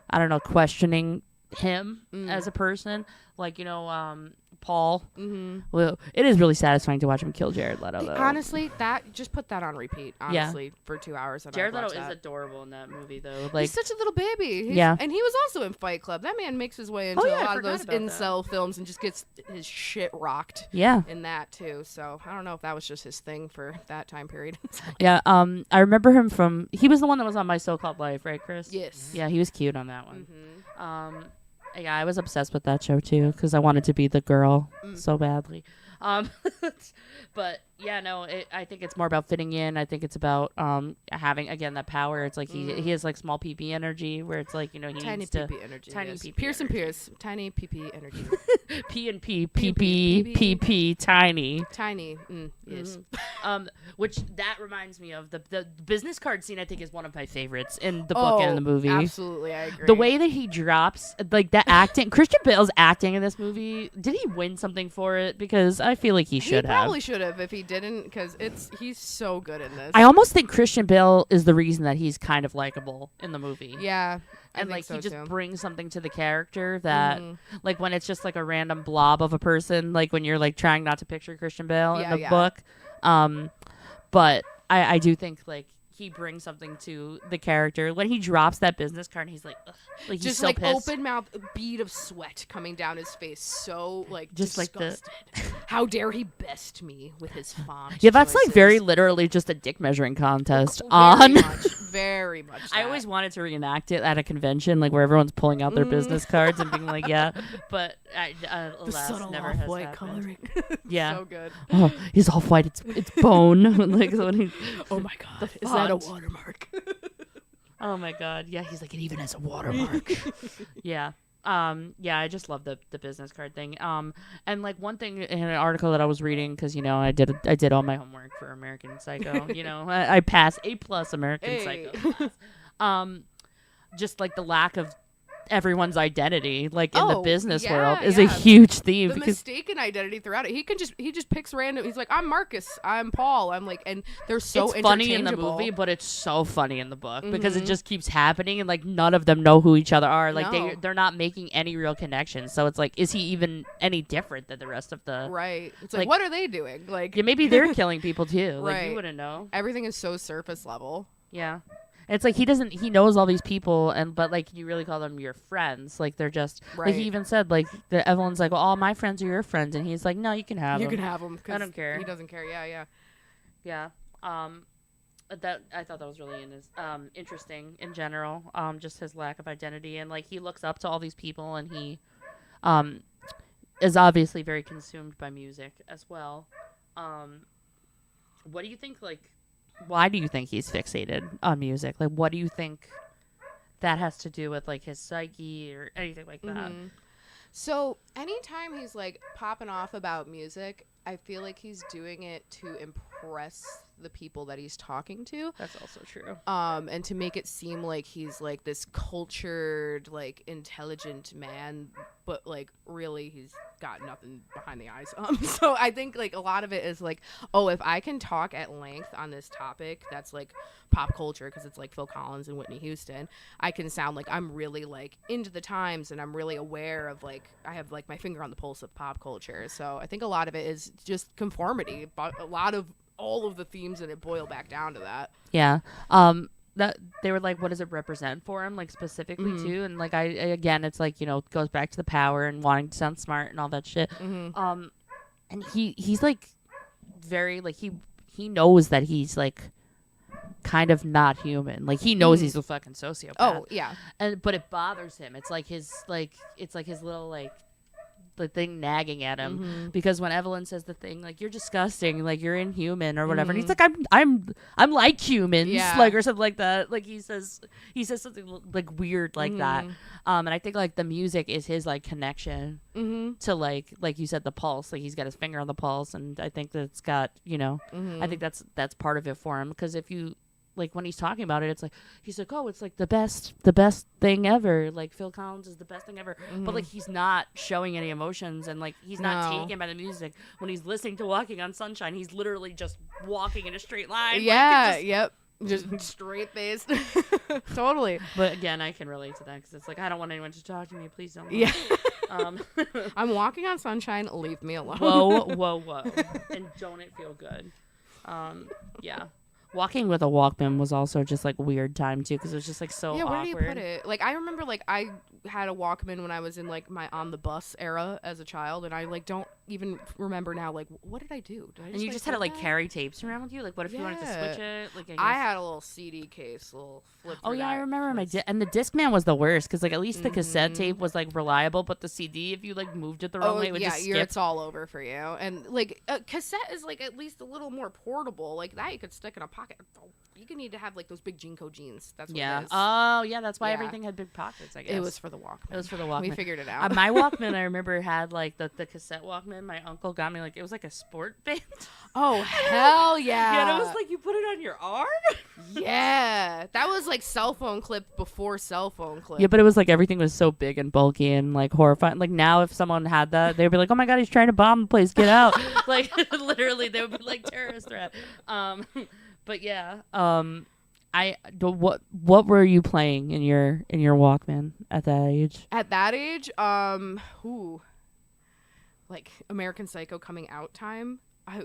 I don't know, questioning him as a person. Like, you know, Paul. Mm-hmm. Well, it is really satisfying to watch him kill Jared Leto, though. Honestly, that just put that on repeat. Yeah. Honestly, for 2 hours. And Jared I'd Leto watch is that. adorable in that movie, though. Like, He's such a little baby. Yeah. And he was also in Fight Club. That man makes his way into yeah, a I lot of forgot those about that. incel films and just gets his shit rocked yeah. in that too. So I don't know if that was just his thing for that time period. Yeah, I remember him from, he was the one that was on My So-Called Life, right, Chris? Yes. Yeah, he was cute on that one. Mm-hmm. Yeah, I was obsessed with that show too because I wanted to be the girl so badly. But yeah, no, I think it's more about fitting in. I think it's about having, again, that power. It's like he has like small PP energy where it's like, you know, he Tiny needs to PP energy. tiny yes. PP Pierce and energy. Pierce. Tiny PP energy. P and P, PP, PP, tiny. Tiny. Yes. Which that reminds me of the business card scene. I think is one of my favorites in the book and in the movie. Absolutely, I agree. The way that he drops, like the acting, Christian Bale's acting in this movie, did he win something for it? Because I feel like he should he have. probably should have if he didn't, because he's so good in this. I almost think Christian Bale is the reason that he's kind of likable in the movie. yeah. I And think like so he just too. brings something to the character that, Mhm. like when it's just like a random blob of a person, like when you're like trying not to picture Christian Bale in Yeah, the yeah. book. But I do think like he brings something to the character when he drops that business card and he's like, ugh, like he's just so like pissed. open mouth, a bead of sweat coming down his face. So like Just like the- disgusted. How dare he best me with his font? Yeah, that's like choices. very literally just a dick measuring contest Very on. much, very much. I that. always wanted to reenact it at a convention, like where everyone's pulling out their business cards and being like, "Yeah," but the alas, subtle never has off-white happened. coloring. Yeah. so good. Oh, he's off white. It's bone. Like when he, Oh my god, is that a font. watermark? oh my god, yeah. He's like, it even has a watermark. yeah. Yeah, I just love the business card thing. And like one thing in an article that I was reading, because you know I did all my homework for American Psycho. You know, I passed A+ American Hey. Psycho class. Just like the lack of everyone's identity, like in the Oh, business yeah, world, is a yeah. huge theme. The Because mistaken identity throughout it. He just picks random. He's like, I'm Marcus. I'm Paul. I'm like, and they're so it's funny in the interchangeable. movie, but it's so funny in the book because it just keeps happening and like none of them know who each other are. Like No. they're not making any real connections. So it's like, is he even any different than the rest of the? Right. It's like- like, what are they doing? Like, Yeah, maybe they're killing people too. Like Right. you wouldn't know. everything is so surface level. Yeah. It's like he knows all these people but like you really call them your friends. Like they're just like Right. he even said like Evelyn's like, well, all my friends are your friends, and he's like, no, you can have You them. can have him. I don't care. He doesn't care. Yeah, yeah. Yeah. That I thought that was really interesting in general. Just his lack of identity and like he looks up to all these people and he is obviously very consumed by music as well. What do you think why do you think he's fixated on music? Like what do you think that has to do with like his psyche or anything like that? Mhm. So anytime he's like popping off about music, I feel like he's doing it to impress the people that he's talking to. That's also true. And to make it seem like he's like this cultured, like intelligent man, but like really he's got nothing behind the eyes. So I think like a lot of it is like, oh, if I can talk at length on this topic that's like pop culture, because it's like Phil Collins and Whitney Houston, I can sound like I'm really like into the times and I'm really aware of like I have like my finger on the pulse of pop culture. So I think a lot of it is just conformity, but a lot of all of the themes in it boil back down to that. Yeah. That they were like, what does it represent for him, like specifically too? And like I again, it's like, you know, it goes back to the power and wanting to sound smart and all that shit. And he's like very like he knows that he's like kind of not human. Like he knows he's a fucking sociopath. Oh yeah. But it bothers him. It's like his little like the thing nagging at him because when Evelyn says the thing like you're disgusting, like you're inhuman or whatever, and he's like I'm like humans, like or something like that. Like he says something like weird like that. And I think like the music is his like connection to like you said, the pulse. Like he's got his finger on the pulse, and I think that's got I think that's part of it for him, because if you like when he's talking about it, it's like he's like, oh, it's like the best thing ever. Like Phil Collins is the best thing ever. But like he's not showing any emotions, and like he's not taken by the music. When he's listening to Walking on Sunshine, he's literally just walking in a straight line. Yeah. Like, Yep. Just straight faced. Totally. But again, I can relate to that because it's like I don't want anyone to talk to me. Please don't. Yeah. I'm walking on sunshine. Leave me alone. Whoa. And don't it feel good? Yeah. Walking with a Walkman was also just like a weird time too, because it was just like so awkward. Where do you put it? Like I remember, like I had a Walkman when I was in like my on the bus era as a child, and I like don't even remember now. Like what did I do? Did I and you just had to like carry tapes around with you. Like what if you wanted to switch it? Like I had a little CD case, little flip. Oh yeah, I remember and the Discman was the worst because like at least the cassette tape was like reliable, but the CD, if you like moved it the wrong way, it would just skip. It's all over for you. And like a cassette is like at least a little more portable. Like that you could stick in a pocket. You could need to have like those big Jinko jeans. That's what it is. Oh yeah, that's why everything had big pockets. I guess it was for the Walkman. It was for the Walkman. We figured it out. My Walkman, I remember had like the cassette Walkman. My uncle got me like it was like a sport band. Oh hell yeah! Yeah, and it was like you put it on your arm. Yeah, that was like cell phone clip before cell phone clip. Yeah, but it was like everything was so big and bulky and like horrifying. Like now, if someone had that, they'd be like, "Oh my god, he's trying to bomb the place! Get out!" Like literally, they would be like terrorist threat. But yeah, what were you playing in your Walkman at that age? At that age, like American Psycho coming out time. I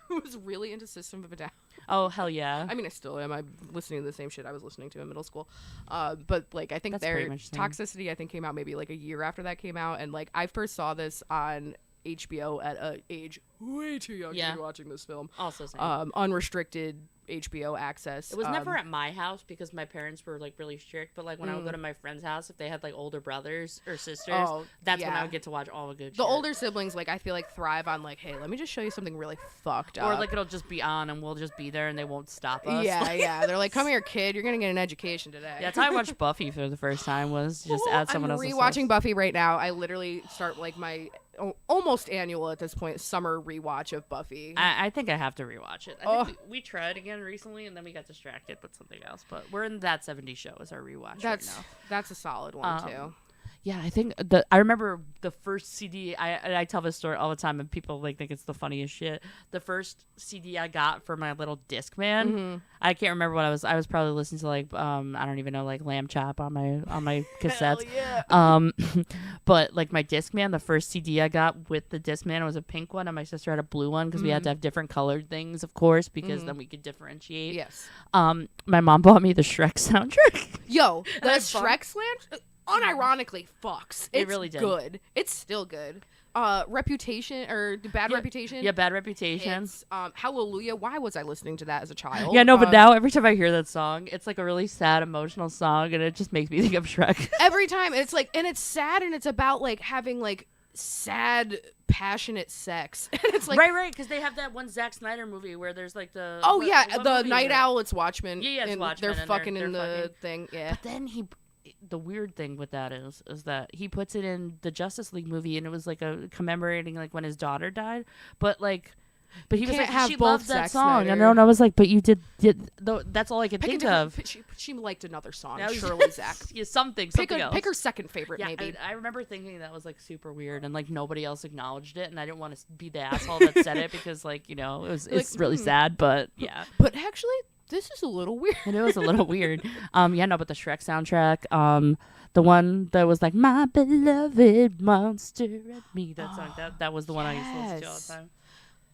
was really into System of a Down. Oh hell yeah! I mean, I still am. I'm listening to the same shit I was listening to in middle school. But like, I think their Toxicity, I think, came out maybe like a year after that came out, and like I first saw this on HBO at an age way too young to be watching this film. Also same. Unrestricted HBO access. It was never at my house because my parents were like really strict, but like when I would go to my friend's house, if they had like older brothers or sisters, that's when I would get to watch all the good shit. The older siblings, like I feel like thrive on like, hey, let me just show you something really fucked up. Or like it'll just be on and we'll just be there and they won't stop us. Yeah. They're like, come here, kid, you're gonna get an education today. Yeah, that's how I watched Buffy for the first time, was just at someone else's house. I'm rewatching Buffy right now. I literally start like my almost annual at this point summer rewatch of Buffy. I think I have to rewatch it. I think we tried again recently and then we got distracted with something else, but we're in That 70s Show as our rewatch right now. That's a solid one too. Yeah, I think I remember the first CD. I tell this story all the time, and people like think it's the funniest shit. The first CD I got for my little Discman, I can't remember what I was probably listening to like I don't even know, like Lamb Chop on my cassettes. Hell yeah. But like my Discman, the first CD I got with the Discman was a pink one, and my sister had a blue one because we had to have different colored things, of course, because then we could differentiate. Yes. My mom bought me the Shrek soundtrack. Yo, the Shrek slam. Unironically fucks. It really did. Good. It's still good. Reputation or Bad Reputation. Yeah, Bad Reputation. It's, Hallelujah. Why was I listening to that as a child? Yeah, no, but now every time I hear that song, it's like a really sad, emotional song, and it just makes me think of Shrek. Every time, it's like, and it's sad, and it's about like having like sad, passionate sex. And it's like right, because they have that one Zack Snyder movie where there's like the the Night Owl. It's Watchmen. Yeah, it's Watchmen. They're fucking in the thing. Yeah, but then the weird thing with that is that he puts it in the Justice League movie, and it was like a commemorating like when his daughter died, but he was like, she loved that song, and I was like, but you did that's all I could think of. She liked another song, surely, Zach. Yeah, something else. Pick her second favorite, maybe. I remember thinking that was like super weird, and like nobody else acknowledged it, and I didn't want to be the asshole that said it because like it's really sad, but yeah. But actually, this is a little weird. And it was a little weird. But the Shrek soundtrack, the one that was like my beloved monster and me, that song, that was the one I used to listen to all the time.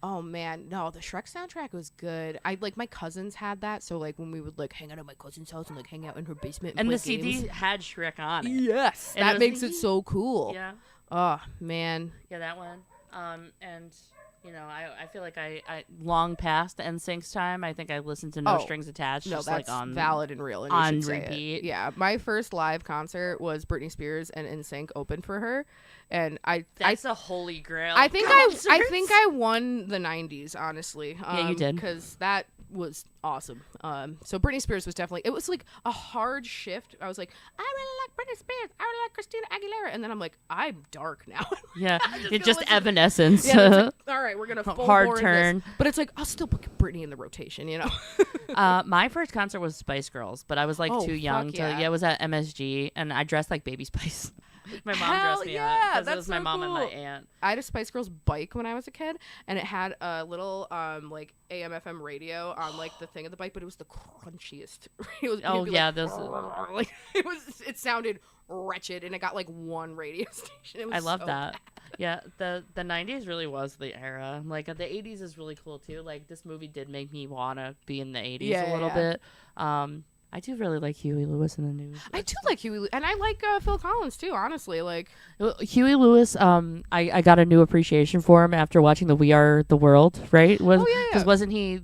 Oh man, no, the Shrek soundtrack was good. I like my cousins had that, so like when we would like hang out at my cousin's house and like hang out in her basement and the play games. CD had Shrek on it. Yes, that makes it so cool. Yeah. Oh man. Yeah, that one. And You know, I feel like I long past NSYNC's time. I think I listened to No Strings Attached. No, just that's like on valid and real. And you on should say it. repeat. Yeah, my first live concert was Britney Spears, and NSYNC opened for her, and That's a holy grail. I think concert. I won the '90s, honestly. Yeah, you did. Because that was awesome. So Britney Spears was definitely. It was like a hard shift. I was like, I really like Britney Spears. I really like Christina Aguilera, and then I'm like, I'm dark now. Yeah, just it's gonna just listen- Evanescence. Yeah, it's like, all right, we're gonna full Hard bore into turn. this. But it's like I'll still put Britney in the rotation, you know. My first concert was Spice Girls, but I was like Oh, too young fuck to. yeah. Yeah, it was at MSG, and I dressed like Baby Spice. My mom Hell dressed me yeah, up because it that's was my so mom and my cool. aunt. I had a Spice Girls bike when I was a kid, and it had a little like AM/FM radio on like the thing of the bike, but it was the crunchiest. It was, Oh it'd be yeah, like, those. like it sounded wretched, and it got like one radio station. It was I love so that. bad. Yeah, the 90s really was the era. Like the 80s is really cool too. Like this movie did make me wanna be in the 80s Yeah, a little yeah. bit. I do really like Huey Lewis in the news. I do like Huey, and I like Phil Collins too. Honestly, like Huey Lewis, I got a new appreciation for him after watching the We Are the World, right? Oh, yeah, yeah. Because wasn't he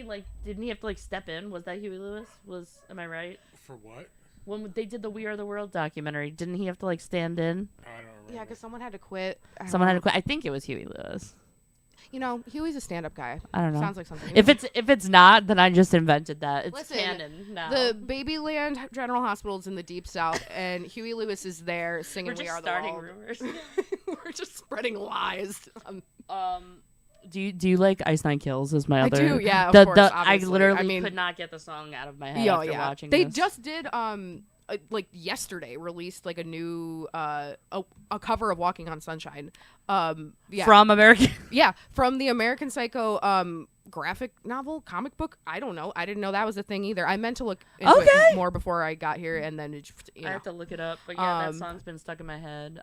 like, didn't he have to like step in? Was that Huey Lewis? Am I right? For what? When they did the We Are the World documentary, didn't he have to like stand in? I don't remember. yeah, because someone had to quit. Someone had to quit. I think it was Huey Lewis. You know, Huey's a stand-up guy. I don't know. Sounds like something. If it's not, then I just invented that. It's Listen, canon now. The Babyland General Hospital is in the Deep South, and Huey Lewis is there singing We're just "We Are starting the World." rumors. We're just spreading lies. Do you like Ice Nine Kills? Is my I other? do, yeah, of The, course, I obviously. literally I mean- could not get the song out of my head Yeah, after yeah. watching They this. just did like yesterday released like a new a cover of Walking on Sunshine. Yeah. From American. Yeah, from the American Psycho graphic novel, comic book. I don't know. I didn't know that was a thing either. I meant to look into Okay. it more before I got here, and then it just, you I know. have to look it up, but yeah, that Um, song's been stuck in my head.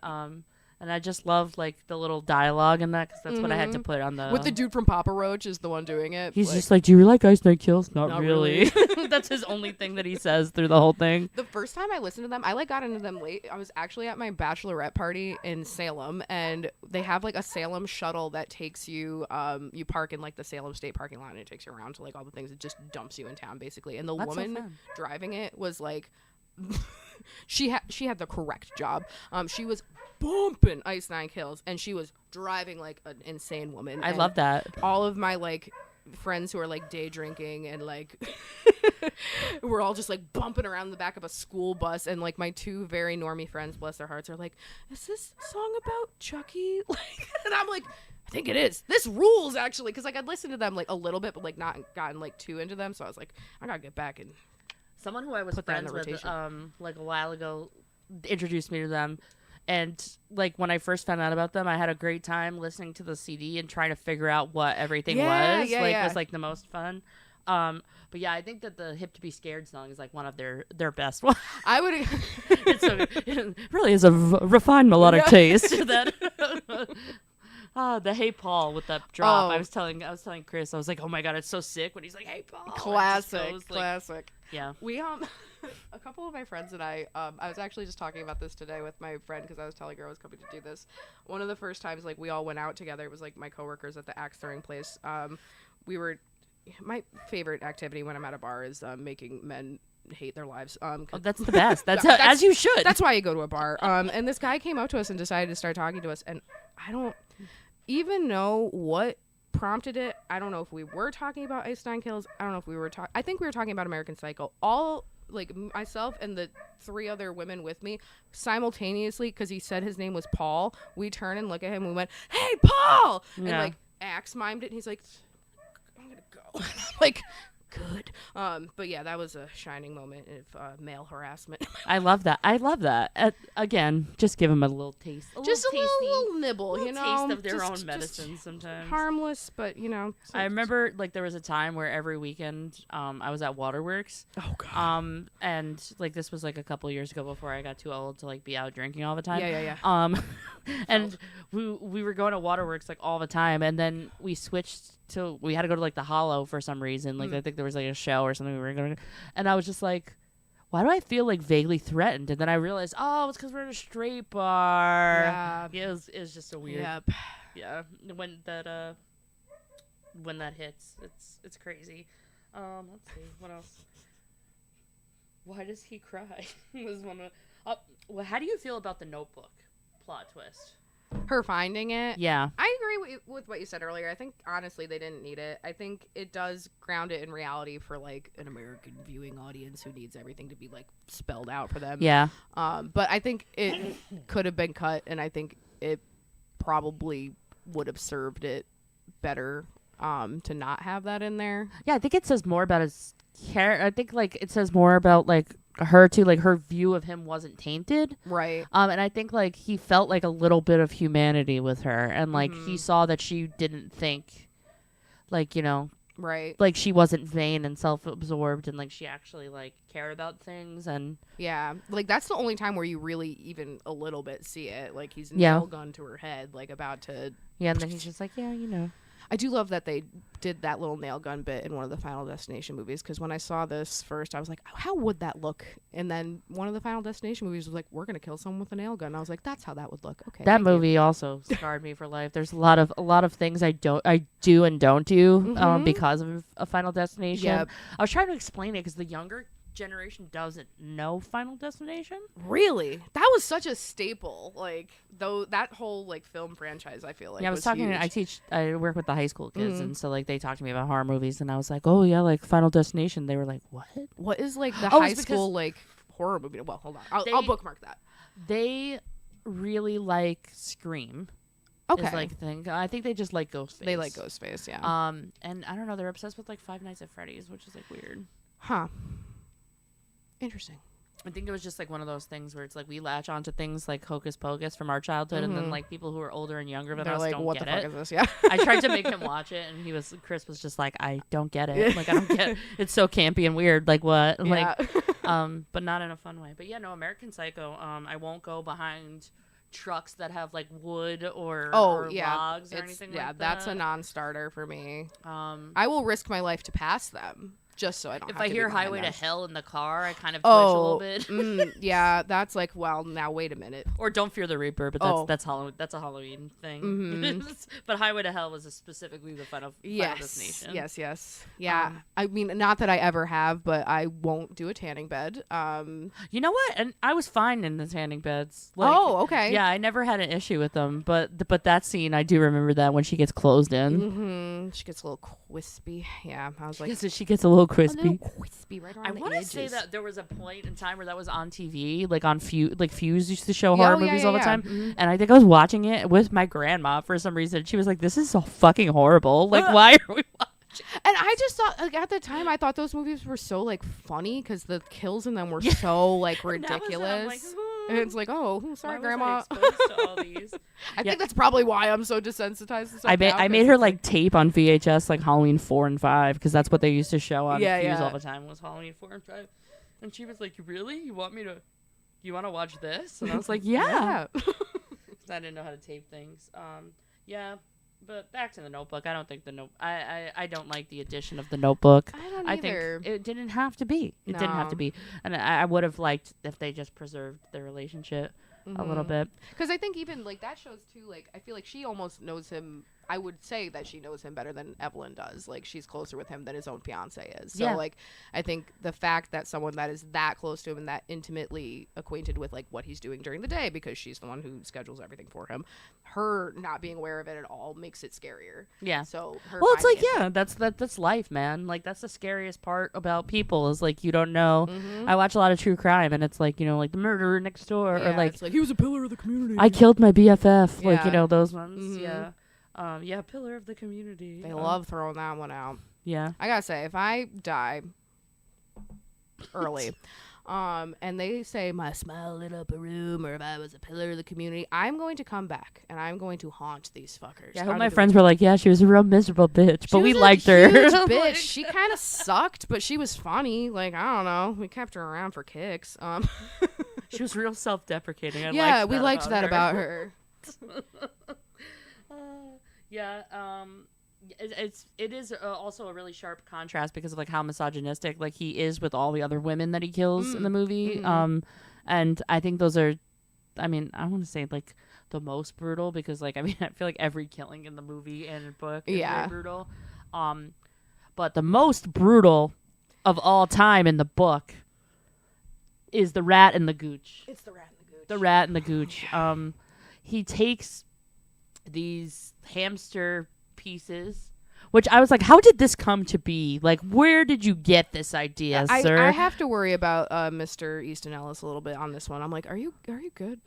And I just love like the little dialogue in that because that's what I had to put on the. With the dude from Papa Roach is the one doing it. He's like, just like, "Do you like Ice Nine Kills?" Not, Not really. That's his only thing that he says through the whole thing. the first time I listened to them, I like got into them late. I was actually at my bachelorette party in Salem, and they have like a Salem shuttle that takes you. You park in like the Salem State parking lot, and it takes you around to like all the things. It just dumps you in town basically. And the That's so woman fun. driving it was like, she had the correct job. She was bumping Ice Nine Kills, and she was driving like an insane woman. I And love that. all of my like friends who are like day drinking and like we're all just like bumping around the back of a school bus, and like my two very normie friends, bless their hearts, are like, is this song about Chucky? Like, and I'm like, I think it is. This rules actually, because like I'd listened to them like a little bit, but like not gotten like too into them, so I was like, I gotta get back and Someone who I was Put that in friends the with, rotation. like a while ago, introduced me to them, and like when I first found out about them, I had a great time listening to the CD and trying to figure out what everything Yeah, was. yeah, like yeah. was like the most fun. But yeah, I think that the "Hip to Be Scared" song is like one of their best ones. I would It really is a refined melodic Yeah. taste. That the "Hey Paul" with that drop. Oh. I was telling Chris, I was like, oh my god, it's so sick when he's like, "Hey Paul." It just classic, goes, like- classic. Yeah. We a couple of my friends and I was actually just talking about this today with my friend because I was telling her I was coming to do this. One of the first times like we all went out together, it was like my coworkers at the axe throwing place. My favorite activity when I'm at a bar is making men hate their lives. Oh, that's the best. That's as you should. That's why you go to a bar. And this guy came up to us and decided to start talking to us, and I don't even know what prompted it. I don't know if we were talking about Ice Nine Kills. I don't know if we were talking. I think we were talking about American Psycho. All like myself and the three other women with me simultaneously, because he said his name was Paul. We turn and look at him. We went, "Hey, Paul!" And Yeah. like axe mimed it, and he's like, "I'm gonna go." Like, good. But yeah, that was a shining moment of male harassment. I love that. Again, just give them a little taste. Just a tasty, little nibble, little you know, taste of their just- own just medicine sometimes. harmless, but you know. I remember like there was a time where every weekend I was at Waterworks. Oh god. And like this was like a couple years ago before I got too old to like be out drinking all the time. Yeah. And we were going to Waterworks like all the time, and then we switched to we had to go to like the Hollow for some reason. Like I think there was like a show or something we were going to, and I was just like, why do I feel like vaguely threatened? And then I realized, oh, it's because we're in a straight bar. Yeah. Yeah, it was just a weird. Yep. Yeah, when that when that hits. It's crazy. Let's see what else. Why does he cry? Was one of. Well, how do you feel about the Notebook plot twist? Her finding it. Yeah. I agree with what you said earlier. I think, honestly, they didn't need it. I think it does ground it in reality for, like, an American viewing audience who needs everything to be, like, spelled out for them. Yeah. But I think it could have been cut, and I think it probably would have served it better to not have that in there. Yeah, I think it says more about his character. I think, like, it says more about, like, her too, like her view of him wasn't tainted, right? And I think like he felt like a little bit of humanity with her, and like he saw that she didn't think, like, you know, right, like she wasn't vain and self-absorbed, and like she actually like cared about things. And yeah, like that's the only time where you really even a little bit see it. Like he's nail gun to her head, like about to and then he's just like, yeah, you know. I do love that they did that little nail gun bit in one of the Final Destination movies, because when I saw this first, I was like, how would that look? And then one of the Final Destination movies was like, we're going to kill someone with a nail gun. I was like, that's how that would look. Okay. That movie also scarred me for life. There's a lot of things I do and don't do because of a Final Destination. Yep. I was trying to explain it because the younger generation doesn't know Final Destination. Really? That was such a staple. Like, though, that whole like film franchise, I feel like. Yeah, I was talking. Huge. I work with the high school kids, and so like they talk to me about horror movies, and I was like, oh yeah, like Final Destination. They were like, what? What is like the Oh, high it's school like horror movie? Well, hold on, I'll bookmark that. They really like Scream. Okay. Is like thing. I think they just like Ghostface. They like Ghostface, yeah. And I don't know, they're obsessed with like Five Nights at Freddy's, which is like weird. Huh. Interesting. I think it was just like one of those things where it's like we latch onto things like Hocus Pocus from our childhood, and then like people who are older and younger than They're us like, don't what get the fuck it. is this? Yeah. I tried to make him watch it, and Chris was just like, I don't get it. Like I don't get it. It's so campy and weird. Like what? Yeah. Like but not in a fun way. But yeah, no, American Psycho. I won't go behind trucks that have like wood or logs or anything like that. Yeah, that's a non-starter for me. I will risk my life to pass them. Just so I don't. If have I to hear be behind Highway them. to Hell in the car, I kind of twitch a little bit. Yeah, that's like, well, now wait a minute. Or Don't Fear the Reaper, but that's Halloween. That's a Halloween thing. But Highway to Hell was specifically the Final Destination. Yes. Yeah, I mean, not that I ever have, but I won't do a tanning bed. You know what? And I was fine in the tanning beds. Like, okay. Yeah, I never had an issue with them, but that scene, I do remember that when she gets closed in. She gets a little crispy. Yeah, I was like, she gets a little crispy. A little crispy right around I want to say that there was a point in time where that was on TV, like on Fuse used to show horror movies all the time, and I think I was watching it with my grandma for some reason. She was like, "This is so fucking horrible. Like, why are we watching?" And I just thought, like, at the time, I thought those movies were so like funny because the kills in them were so like ridiculous. And it's like, oh, sorry, Grandma. I think that's probably why I'm so desensitized. To I made her like tape on VHS like Halloween 4 and 5 because that's what they used to show on Fuse all the time was Halloween 4 and 5. And she was like, "Really? You want to watch this?" And I was like, "Yeah." I didn't know how to tape things. Yeah. But back to the Notebook. I don't think I don't like the addition of the Notebook. I don't either. Think it didn't have to be. It didn't have to be. And I would have liked if they just preserved their relationship a little bit. Because I think even like that shows too. Like I feel like she almost knows him. I would say that she knows him better than Evelyn does. Like she's closer with him than his own fiance is. So like I think the fact that someone that is that close to him and that intimately acquainted with like what he's doing during the day, because she's the one who schedules everything for him, her not being aware of it at all makes it scarier. Yeah. So it's like that's life, man. Like that's the scariest part about people is like you don't know. I watch a lot of true crime and it's like, you know, like the murderer next door or like it's like he was a pillar of the community. I killed my BFF. Like, you know, those ones. Yeah. Pillar of the community. They love throwing that one out. Yeah. I gotta say, if I die early, and they say my smile lit up a room, or if I was a pillar of the community, I'm going to come back and I'm going to haunt these fuckers. Yeah, I hope my friends were like, yeah, she was a real miserable bitch, but we liked her. Huge bitch. She kind of sucked, but she was funny. Like, I don't know. We kept her around for kicks. She was real self-deprecating. We liked that about her. It is also a really sharp contrast because of like how misogynistic like he is with all the other women that he kills in the movie. And I think those are, I mean, I want to say like the most brutal because like I mean I feel like every killing in the movie and book is very brutal. But the most brutal of all time in the book is the rat and the gooch. It's the rat and the gooch. The rat and the gooch. He takes these hamster pieces, which I was like, how did this come to be? Like, where did you get this idea, sir? I have to worry about Mr. Easton Ellis a little bit on this one. I'm like, are you good?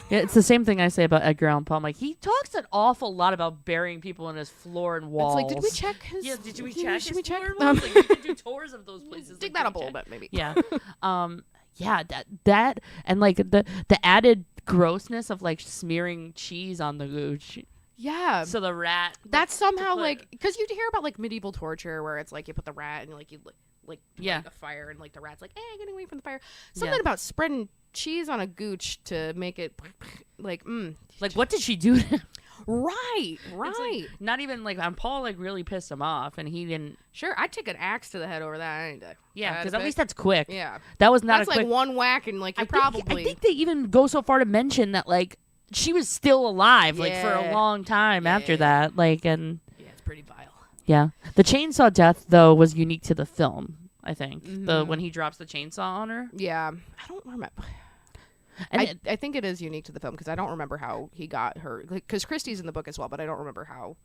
Yeah, it's the same thing I say about Edgar Allan Poe. I'm like, he talks an awful lot about burying people in his floor and walls. It's like, did we check his? Yeah, did we check? Should we check? Like, we could do tours of those places. Dig like, that up a we little check. bit, maybe. Yeah. Yeah, that and like the added grossness of like smearing cheese on the gooch. Yeah. So the rat. That's to somehow put- like, because you hear about like medieval torture where it's like you put the rat and like you like Yeah. light a fire and like the rat's like, getting away from the fire. Something Yeah. about spreading cheese on a gooch to make it like, Like, what did she do to him? right. It's, like, not even like Paul like really pissed him off, and he didn't. Sure, I'd take an axe to the head over that any day. Yeah, because at least that's quick. yeah, That was not that's a like quick. one whack and like I you think, probably. I think they even go so far to mention that like she was still alive like for a Yeah. long time after Yeah. that. Like, and yeah, it's pretty vile. yeah, the chainsaw death though was unique to the film. I think the Mhm. when he drops the chainsaw on her. Yeah, I don't remember. And I think it is unique to the film because I don't remember how he got her. Because Christie's in the book as well, but I don't remember how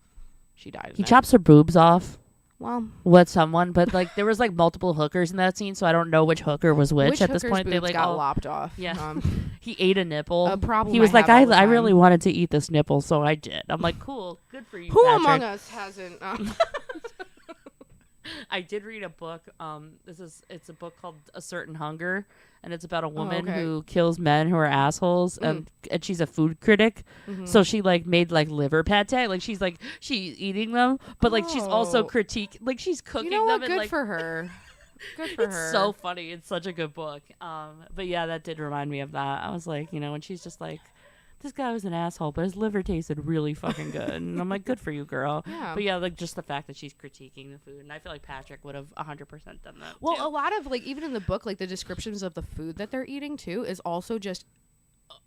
she died. he in it. chops her boobs off Well, with someone, but like there was like multiple hookers in that scene, so I don't know which hooker was which at this hooker's point. They boobs like got all, lopped off. Yeah. He ate a nipple. A problem He was I like, have all the I really time. wanted to eat this nipple, so I did. I'm like, cool, good for you. Who Patrick. among us hasn't? I did read a book. It's a book called A Certain Hunger, and it's about a woman okay. who kills men who are assholes, and she's a food critic. Mhm. So she like made like liver pate, like she's eating them, but like she's also Oh. like she's cooking You know them what? and Good like for her. Good for it's her. so funny. It's such a good book. But yeah, that did remind me of that. I was like, when she's just like, this guy was an asshole, but his liver tasted really fucking good. And I'm like, good for you, girl. Yeah. But yeah, like just the fact that she's critiquing the food. And I feel like Patrick would have 100% done that. Well, too. a lot of like even in the book, like the descriptions of the food that they're eating too is also just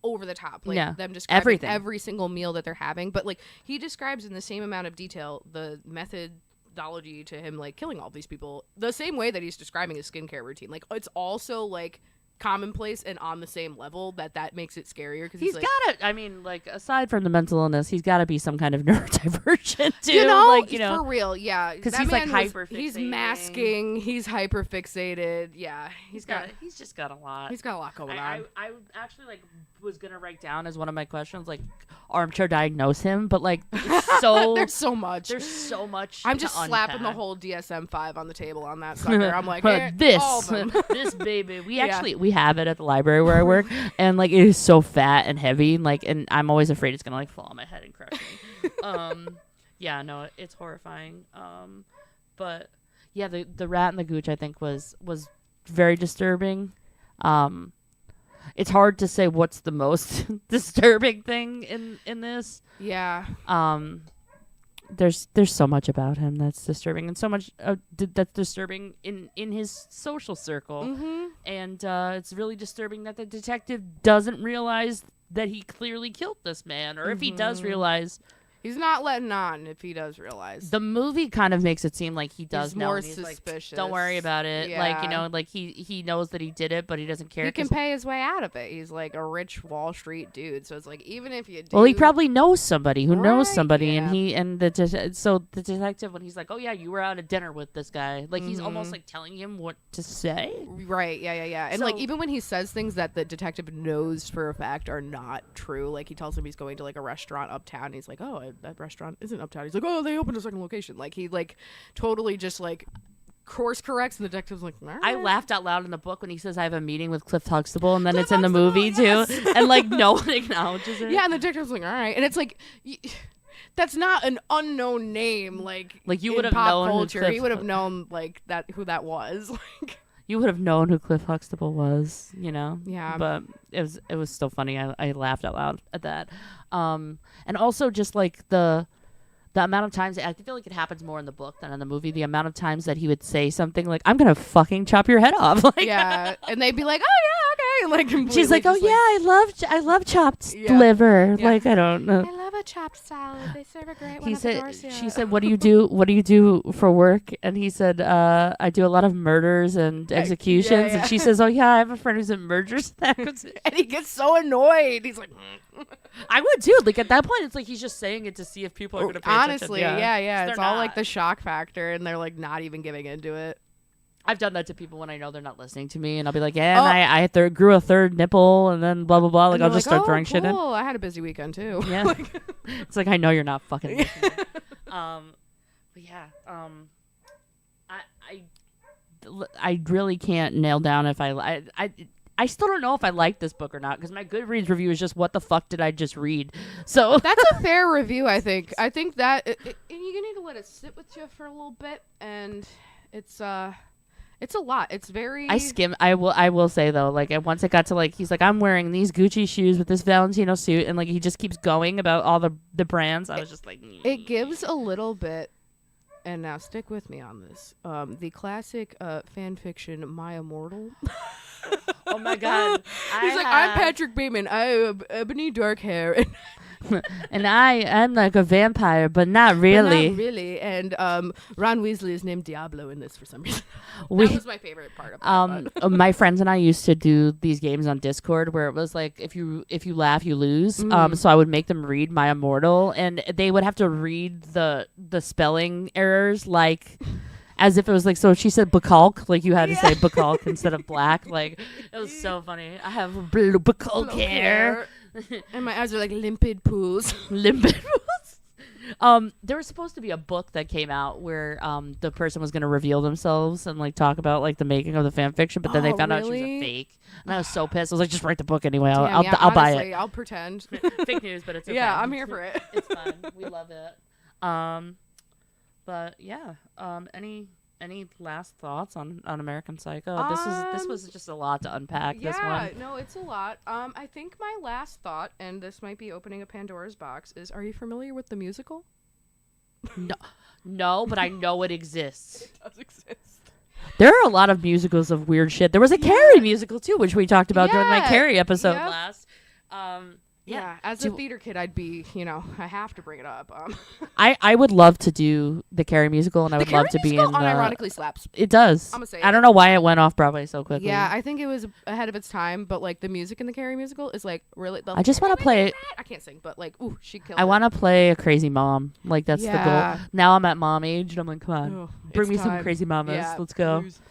over the top. Like Yeah. them describing Everything. every single meal that they're having. But like he describes in the same amount of detail the methodology to him like killing all these people the same way that he's describing his skincare routine. Like it's also like commonplace and on the same level that makes it scarier because He's like, gotta, I mean, like, aside from the mental illness, he's gotta be some kind of neurodivergent, too. you know, like, for real, yeah. 'cause That he's, like, man hyperfixating. he's masking, he's hyper fixated. Yeah, he's just got a lot. he's got a lot going on. I actually like was gonna write down as one of my questions like armchair diagnose him, but like it's so There's so much. there's so much. I'm to just slapping the unpack. whole DSM-5 on the table on that sucker. I'm like, But all of them. this baby, we Yeah. actually we have it at the library where I work, and like it is so fat and heavy, and I'm always afraid it's gonna like fall on my head and crush me. Yeah, no, it's horrifying. But yeah, the rat and the gooch I think was very disturbing. It's hard to say what's the most disturbing thing in this. Yeah. There's so much about him that's disturbing, and so much that's disturbing in his social circle. Mm-hmm. And it's really disturbing that the detective doesn't realize that he clearly killed this man, or if he does realize. He's not letting on if he does realize. The movie kind of makes it seem like he does He's know. more and he's like, suspicious. don't worry about it. Like, Yeah. like he knows that he did it, but he doesn't care. He can 'cause- pay his way out of it. He's like a rich Wall Street dude. So it's like, even if you do. Well, he probably knows somebody who knows Right, somebody, yeah. and the detective, when he's like, "Oh yeah, you were out at dinner with this guy," like he's almost like telling him what to say. Right, yeah. And like So- even when he says things that the detective knows for a fact are not true, like he tells him he's going to like a restaurant uptown. And he's like, "Oh, that restaurant isn't uptown." He's like, "Oh, they opened a second location." Like he like totally just like course corrects, and the detective's like, "All I right." laughed out loud in the book when he says, "I have a meeting with Cliff Huxtable," and then Cliff it's in the Huxtable, movie yes. too, and like no one acknowledges it. Yeah, and the detective's like, "All right," and it's like. That's not an unknown name, like Like, you in would have pop known who culture. Cliff He would have Hux- known like that who that was. Like, You would have known who Cliff Huxtable was, Yeah. But it was still funny. I laughed out loud at that, and also just like the amount of times, I feel like it happens more in the book than in the movie. The amount of times that he would say something like, "I'm gonna fucking chop your head off," like yeah, and they'd be like, "Oh yeah, okay," like she's like, "Oh completely yeah, just, I love chopped Yeah. liver." Yeah. Like I don't know. I love a the chopped salad. They serve a great one He at the said, Dorsia. she said, what do you do? What do you do for work? And he said, I do a lot of murders and executions. yeah. And she says, oh yeah, I have a friend who's in murders and acquisitions. and he gets so annoyed. He's like, I would too. Like at that point, it's like he's just saying it to see if people are going to pay honestly, attention. yeah. They're It's all like not. the shock factor, and they're like not even giving into it. I've done that to people when I know they're not listening to me, and I'll be like, yeah, and I grew a third nipple, and then blah blah blah. Like And I'll they're just start oh, throwing shit in. cool. I had a busy weekend too. Yeah, it's like I know you're not fucking. Listening. But yeah, I really can't nail down if I still don't know if I like this book or not because my Goodreads review is just what the fuck did I just read? So That's a fair review, I think. I think that and you need to let it sit with you for a little bit, and it's a lot. It's very. I will say though, like once it got to like he's like I'm wearing these Gucci shoes with this Valentino suit, and like he just keeps going about all the brands. I was just like, It gives a little bit, and now stick with me on this. The classic fan fiction My Immortal. oh my god, He's like, I'm Patrick Bateman. I have ebony dark hair. and I'm like a vampire, but not But really. not really. And Ron Weasley is named Diablo in this for some reason. We- That was my favorite part of it. My friends and I used to do these games on Discord where it was like if you laugh you lose. So I would make them read My Immortal, and they would have to read the spelling errors like as if it was like, so if she said Bacalc, like you had to say Bacalc instead of black. Like it was so funny. I have blue Bacalc hair. And my eyes are like limpid pools. Limpid. There was supposed to be a book that came out where the person was going to reveal themselves and like talk about like the making of the fan fiction, but then they Oh, found out she was a really? fake, and I was so pissed. I was like, just write the book anyway. I'll Damn, yeah, I'll buy honestly, it. I'll pretend. Fake news, but it's okay. Yeah, I'm here for it. It's fun. We love it. But yeah. Any last thoughts on American Psycho? This was just a lot to unpack. This Yeah, one. no, it's a lot. I think my last thought, and this might be opening a Pandora's box, is: are you familiar with the musical? No, but I know it exists. It does exist. There are a lot of musicals of weird shit. There was a Carrie musical too, which we talked about during my Yeah, Carrie episode yep. last. Yeah, as a theater kid, I'd be, I have to bring it up. I would love to do the Carrie musical, and I would love to be in the. unironically slaps. It does. I'ma say I it. don't know why it went off Broadway so quickly. Yeah, I think it was ahead of its time, but like the music in the Carrie musical is like really. I just want to play. I can't sing, but like, ooh, she killed. I want to play a crazy mom. Like that's the Yeah. goal. Now I'm at mom age, and I'm like, come on, bring me some crazy mamas. Yeah, Let's go. please.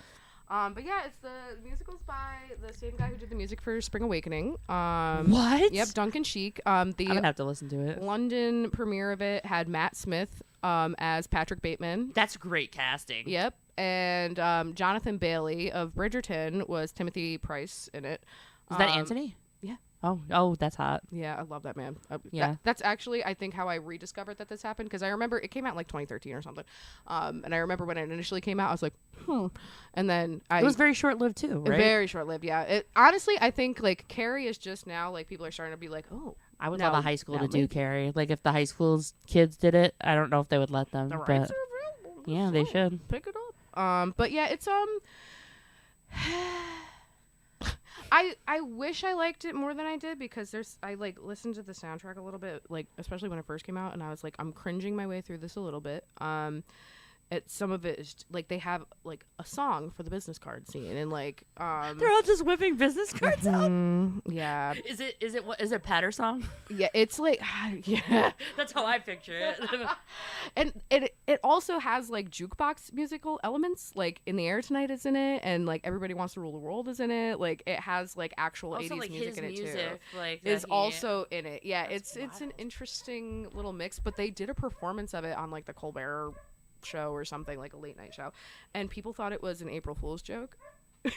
But yeah, it's the musical's by the same guy who did the music for Spring Awakening. What? Yep, Duncan Sheik. I'm gonna have to listen to it. London premiere of it had Matt Smith as Patrick Bateman. That's great casting. Yep, and Jonathan Bailey of Bridgerton was Timothy Price in it. Is that Anthony? Yeah. Oh, that's hot. Yeah, I love that man. Yeah. That's actually, I think, how I rediscovered that this happened, because I remember it came out in like 2013 or something. And I remember when it initially came out, I was like, and then It was very short lived too, right? very short lived. Yeah. Honestly, I think like Carrie is just now like people are starting to be like, oh, I would now- love a high school now to do maybe. Carrie. Like if the high school's kids did it, I don't know if they would let them. the but rights are available. yeah, they So, should. pick it up. But yeah, it's I wish I liked it more than I did, because I like listened to the soundtrack a little bit, like especially when it first came out, and I was like, I'm cringing my way through this a little bit. Some of it is like they have like a song for the business card scene, and like They're all just whipping business cards out. yeah, Is it Patter song? yeah, it's like yeah. That's how I picture it. And it also has like jukebox musical elements, like In the Air Tonight is in it, and like Everybody Wants to Rule the World is in it. Like it has like actual Also, 80s like music his in it too. music, like Is that he- also in it. Yeah, That's it's an wild. interesting little mix, but they did a performance of it on like the Colbert show or something, like a late night show, and people thought it was an April Fool's joke. 'Cause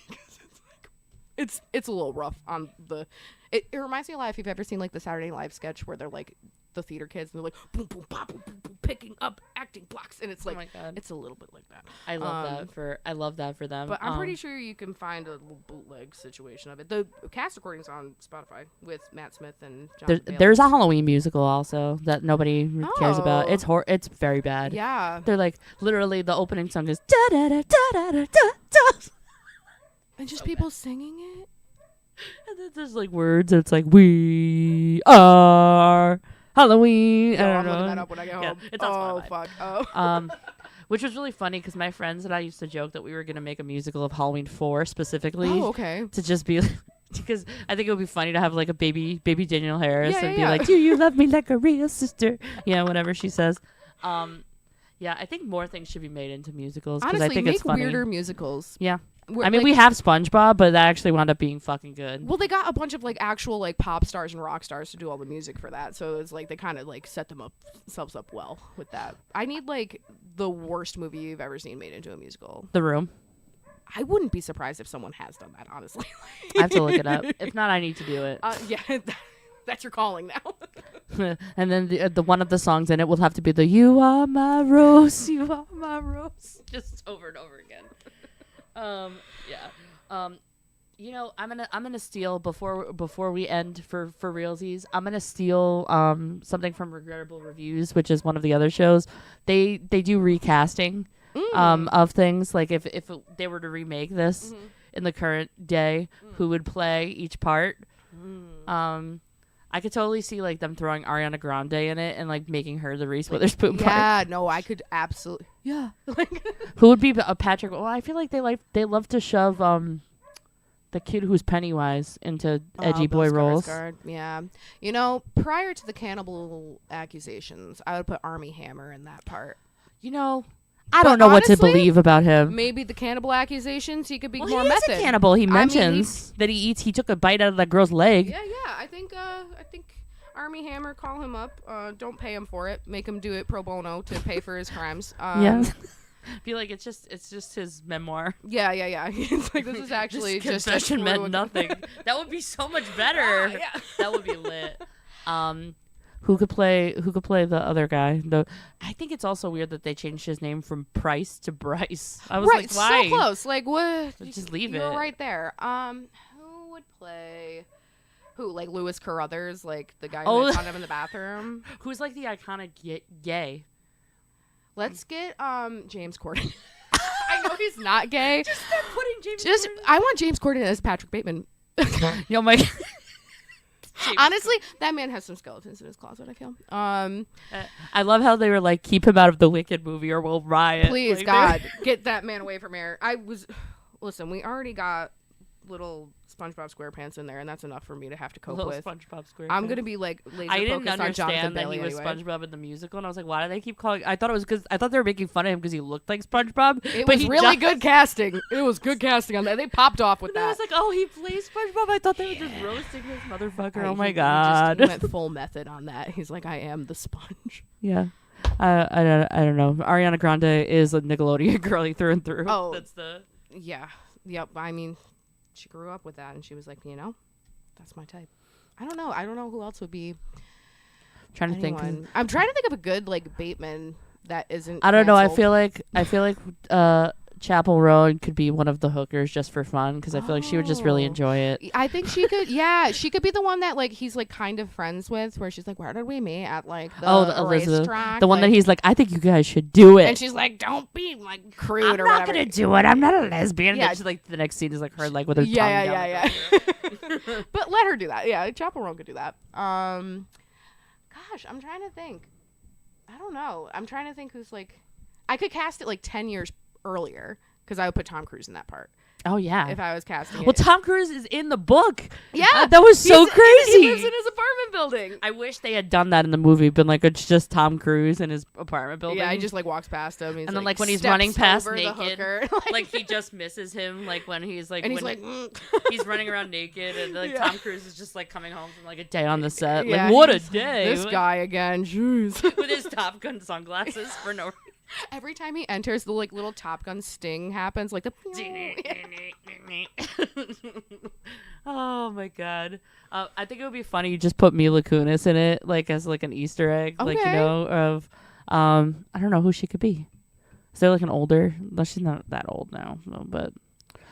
it's like it's a little rough on the it reminds me a lot if you've ever seen like the Saturday Night Live sketch where they're like the theater kids and they're like boom boom pop boom, boom, boom, picking up acting blocks, and it's like my God. it's a little bit like that. I love that for them. But I'm pretty sure you can find a little bootleg situation of it. The cast recording's on Spotify with Matt Smith and John. there's a Halloween musical also that nobody cares about. Oh. It's very bad. Yeah, They're like literally the opening song is da da da da da da da. and just people singing it. And then there's like words and it's like we are Halloween. Yo, I don't I'm know. looking that up when I get Yeah, home. it's on Oh Spotify. fuck. Oh. Which was really funny because my friends and I used to joke that we were gonna make a musical of Halloween 4 specifically Oh, okay. to just be because I think it would be funny to have like a baby Danielle Harris Yeah, and yeah, be yeah. like, "Do you love me like a real sister?" Yeah, whatever she says. Yeah, I think more things should be made into musicals because Honestly, I think make it's funny. weirder musicals. Yeah, Where, I mean like, we have SpongeBob, but that actually wound up being fucking good. Well, they got a bunch of like actual like pop stars and rock stars to do all the music for that, so it's like they kind of like set themselves up well with that. I need like the worst movie you've ever seen made into a musical. The Room. I wouldn't be surprised if someone has done that, honestly. I have to look it up. If not, I need to do it. Yeah, that's your calling now. And then the one of the songs in it will have to be the "You Are My Rose, You Are My Rose," just over and over again. Yeah. You know, I'm gonna steal before we end for realsies. I'm gonna steal something from Regrettable Reviews, which is one of the other shows. They do recasting of things. Like if they were to remake this in the current day, who would play each part? I could totally see like them throwing Ariana Grande in it and like making her the Reese Witherspoon part. Yeah, no, I could absolutely. Yeah, like Who would be Patrick? Well, I feel like they love to shove the kid who's Pennywise into edgy Bill boy roles. Skarsgård. Yeah, you know, prior to the cannibal accusations, I would put Army Hammer in that part. You know, I But don't know what to honestly, believe about him. Maybe the cannibal accusations, he could be Well, more he method. is a cannibal. He I mean, mentions that he eats. He took a bite out of that girl's leg. Yeah, I think Army Hammer, call him up. Don't pay him for it. Make him do it pro bono to pay for his crimes. Yeah. Be like it's just his memoir. Yeah. It's like this is actually This just confession a meant true- nothing. That would be so much better. Yeah. That would be lit. Who could play the other guy? I think it's also weird that they changed his name from Price to Bryce. I was Right, like, why? so close. Like what? Just leave You're it. right there. Who would play? Who, like Lewis Carruthers, like the guy who made fun of him in the bathroom? Who's like the iconic gay? Let's get James Corden. I know he's not gay. Just start putting James. I want James Corden as Patrick Bateman. Yo, my. Honestly, that man has some skeletons in his closet, I feel. I love how they were like, keep him out of the Wicked movie or we'll riot. Please, Like, God, get that man away from here. Listen, we already got little SpongeBob SquarePants in there, and that's enough for me to have to cope Little with. SpongeBob SquarePants. I'm gonna be like laser I didn't focused on Jonathan understand that Bailey he was anyway. SpongeBob in the musical, and I was like, why do they keep calling? I thought it was because I thought they were making fun of him because he looked like SpongeBob. It but was he really just- good casting. It was good casting on that. They popped off with And I that. was like, oh, he plays SpongeBob. I thought they were just roasting this motherfucker. Oh my He god. just went full method on that. He's like, I am the sponge. Yeah. I don't know. Ariana Grande is a Nickelodeon girly through and through. Oh. That's the. Yeah. Yep. I mean, she grew up with that, and she was like, that's my type. I don't know who else would be. Trying to think. Anyone. I'm trying to think of a good like Bateman that isn't. I don't know. I canceled. feel like Chapel Roan could be one of the hookers just for fun because I feel like she would just really Oh. enjoy it. I think she could. Yeah, she could be the one that like he's like kind of friends with, where she's like, "Where did we meet at like the Elizabeth, racetrack?" the one that Like- he's like, I think you guys should do it. and she's like, "Don't be like crude I'm or not whatever." gonna do it. I'm not a lesbian. Yeah. Yeah, she's like the next scene is like her like with her tongue Yeah. down. But let her do that. Yeah, Chapel Roan could do that. Gosh, I'm trying to think. I don't know. I'm trying to think who's like. I could cast it like 10 years earlier because I would put Tom Cruise in that part Oh yeah. if I was casting it. Well, Tom Cruise is in the book. Yeah, That was so He crazy. lives in his apartment building. I wish they had done that in the movie. Been like, it's just Tom Cruise in his apartment building. Yeah, he just like walks past him. and then like when he's running steps past over the naked, hooker, like he just misses him. Like when he's like, and he's when like, he's running around naked, and like Yeah. Tom Cruise is just like coming home from like a day on the set. Yeah, like what a he's- day! this guy again. Jeez. with his Top Gun sunglasses for no Every time he enters, the like little Top Gun sting happens, like the. Oh my god! I think it would be funny. You just put Mila Kunis in it, like as like an Easter egg, like you Okay. know of. I don't know who she could be. Is there like an older? No, she's not that old now, no, but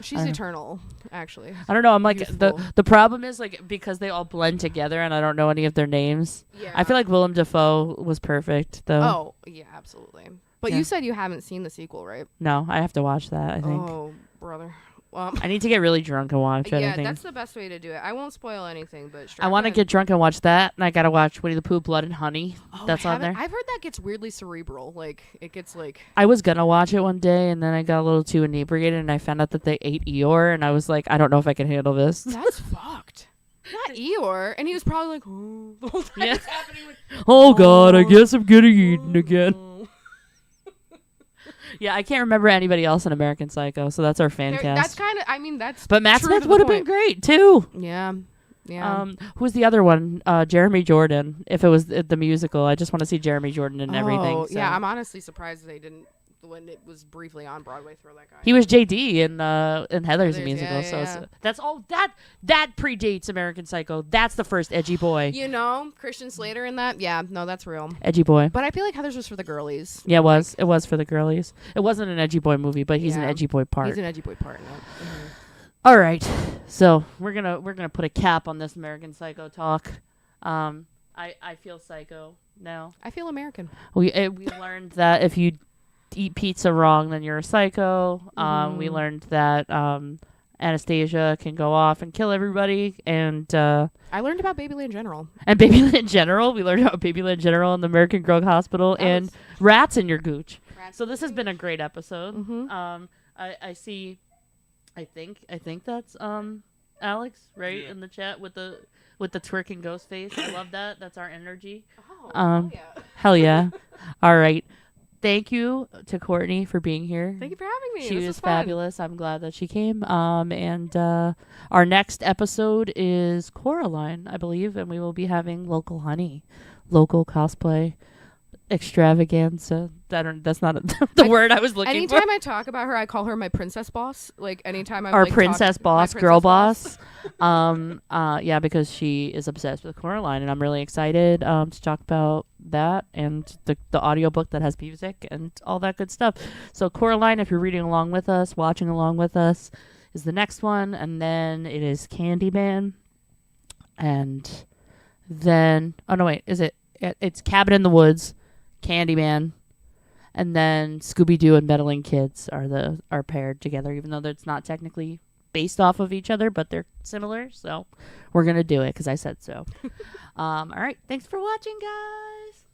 She's I don't- eternal, actually. I don't know. I'm like Youthful. the problem is like because they all blend together and I don't know any of their names. Yeah. I feel like Willem Dafoe was perfect though. Oh yeah, absolutely. But Yeah. you said you haven't seen the sequel, right? No, I have to watch that. I think. Oh brother. I need to get really drunk and watch it. I yeah, think. that's the best way to do it. I won't spoil anything, but I want to get drunk and watch that, and I gotta watch Winnie the Pooh, Blood and Honey. That's on there. I've heard that gets weirdly cerebral. Like it gets like. I was gonna watch it one day, and then I got a little too inebriated, and I found out that they ate Eeyore, and I was like, I don't know if I can handle this. That's fucked. Not Eeyore, and he was probably like, oh, the whole time Yeah. it's happening. With, Oh God, I guess I'm getting eaten again. Yeah, I can't remember anybody else in American Psycho, so that's our fan There- cast. That's kind of. I mean, that's. But Matt true Smith to the would have been point. great too. Yeah. Yeah. Who's the other one? Jeremy Jordan. If it was the musical, I just want to see Jeremy Jordan and everything. Oh, So. yeah. I'm honestly surprised they didn't when it was briefly on Broadway. Throw that guy. He was JD in Heather's Heathers, musical, yeah, so yeah. that's all that predates American Psycho. That's the first edgy boy. You know, Christian Slater in that. Yeah. No, that's real. Edgy boy. But I feel like Heather's was for the girlies. Yeah, it was for the girlies. It wasn't an edgy boy movie, but he's an Yeah. edgy boy part. He's an edgy boy part in it. All right, so we're gonna put a cap on this American Psycho talk. I feel psycho now. I feel American. We learned that if you eat pizza wrong, then you're a psycho. We learned that Anastasia can go off and kill everybody, and I learned about Babyland General. Babyland General. We learned about Babyland General and the American Drug Hospital and rats in your gooch. So this has been a great episode. I see. I think that's Alex right in the chat with the twerking ghost face. I love that. That's our energy. Oh, yeah. Hell yeah. All right. Thank you to Courtney for being here. Thank you for having me. She This was fun. fabulous. I'm glad that she came. And our next episode is Coraline, I believe, and we will be having local cosplay extravaganza. That's not the word I was looking for. Anytime I talk about her, I call her my princess boss. Like anytime I'm Our like, princess my boss, princess girl boss. Yeah, because she is obsessed with Coraline, and I'm really excited to talk about that and the audiobook that has music and all that good stuff. So Coraline, if you're reading along with us, watching along with us, is the next one, and then it is Candyman, and then it's Cabin in the Woods, Candyman, and then Scooby-Doo and Meddling Kids are paired together, even though it's not technically based off of each other, but they're similar. So we're gonna do it because I said so. All right, thanks for watching, guys.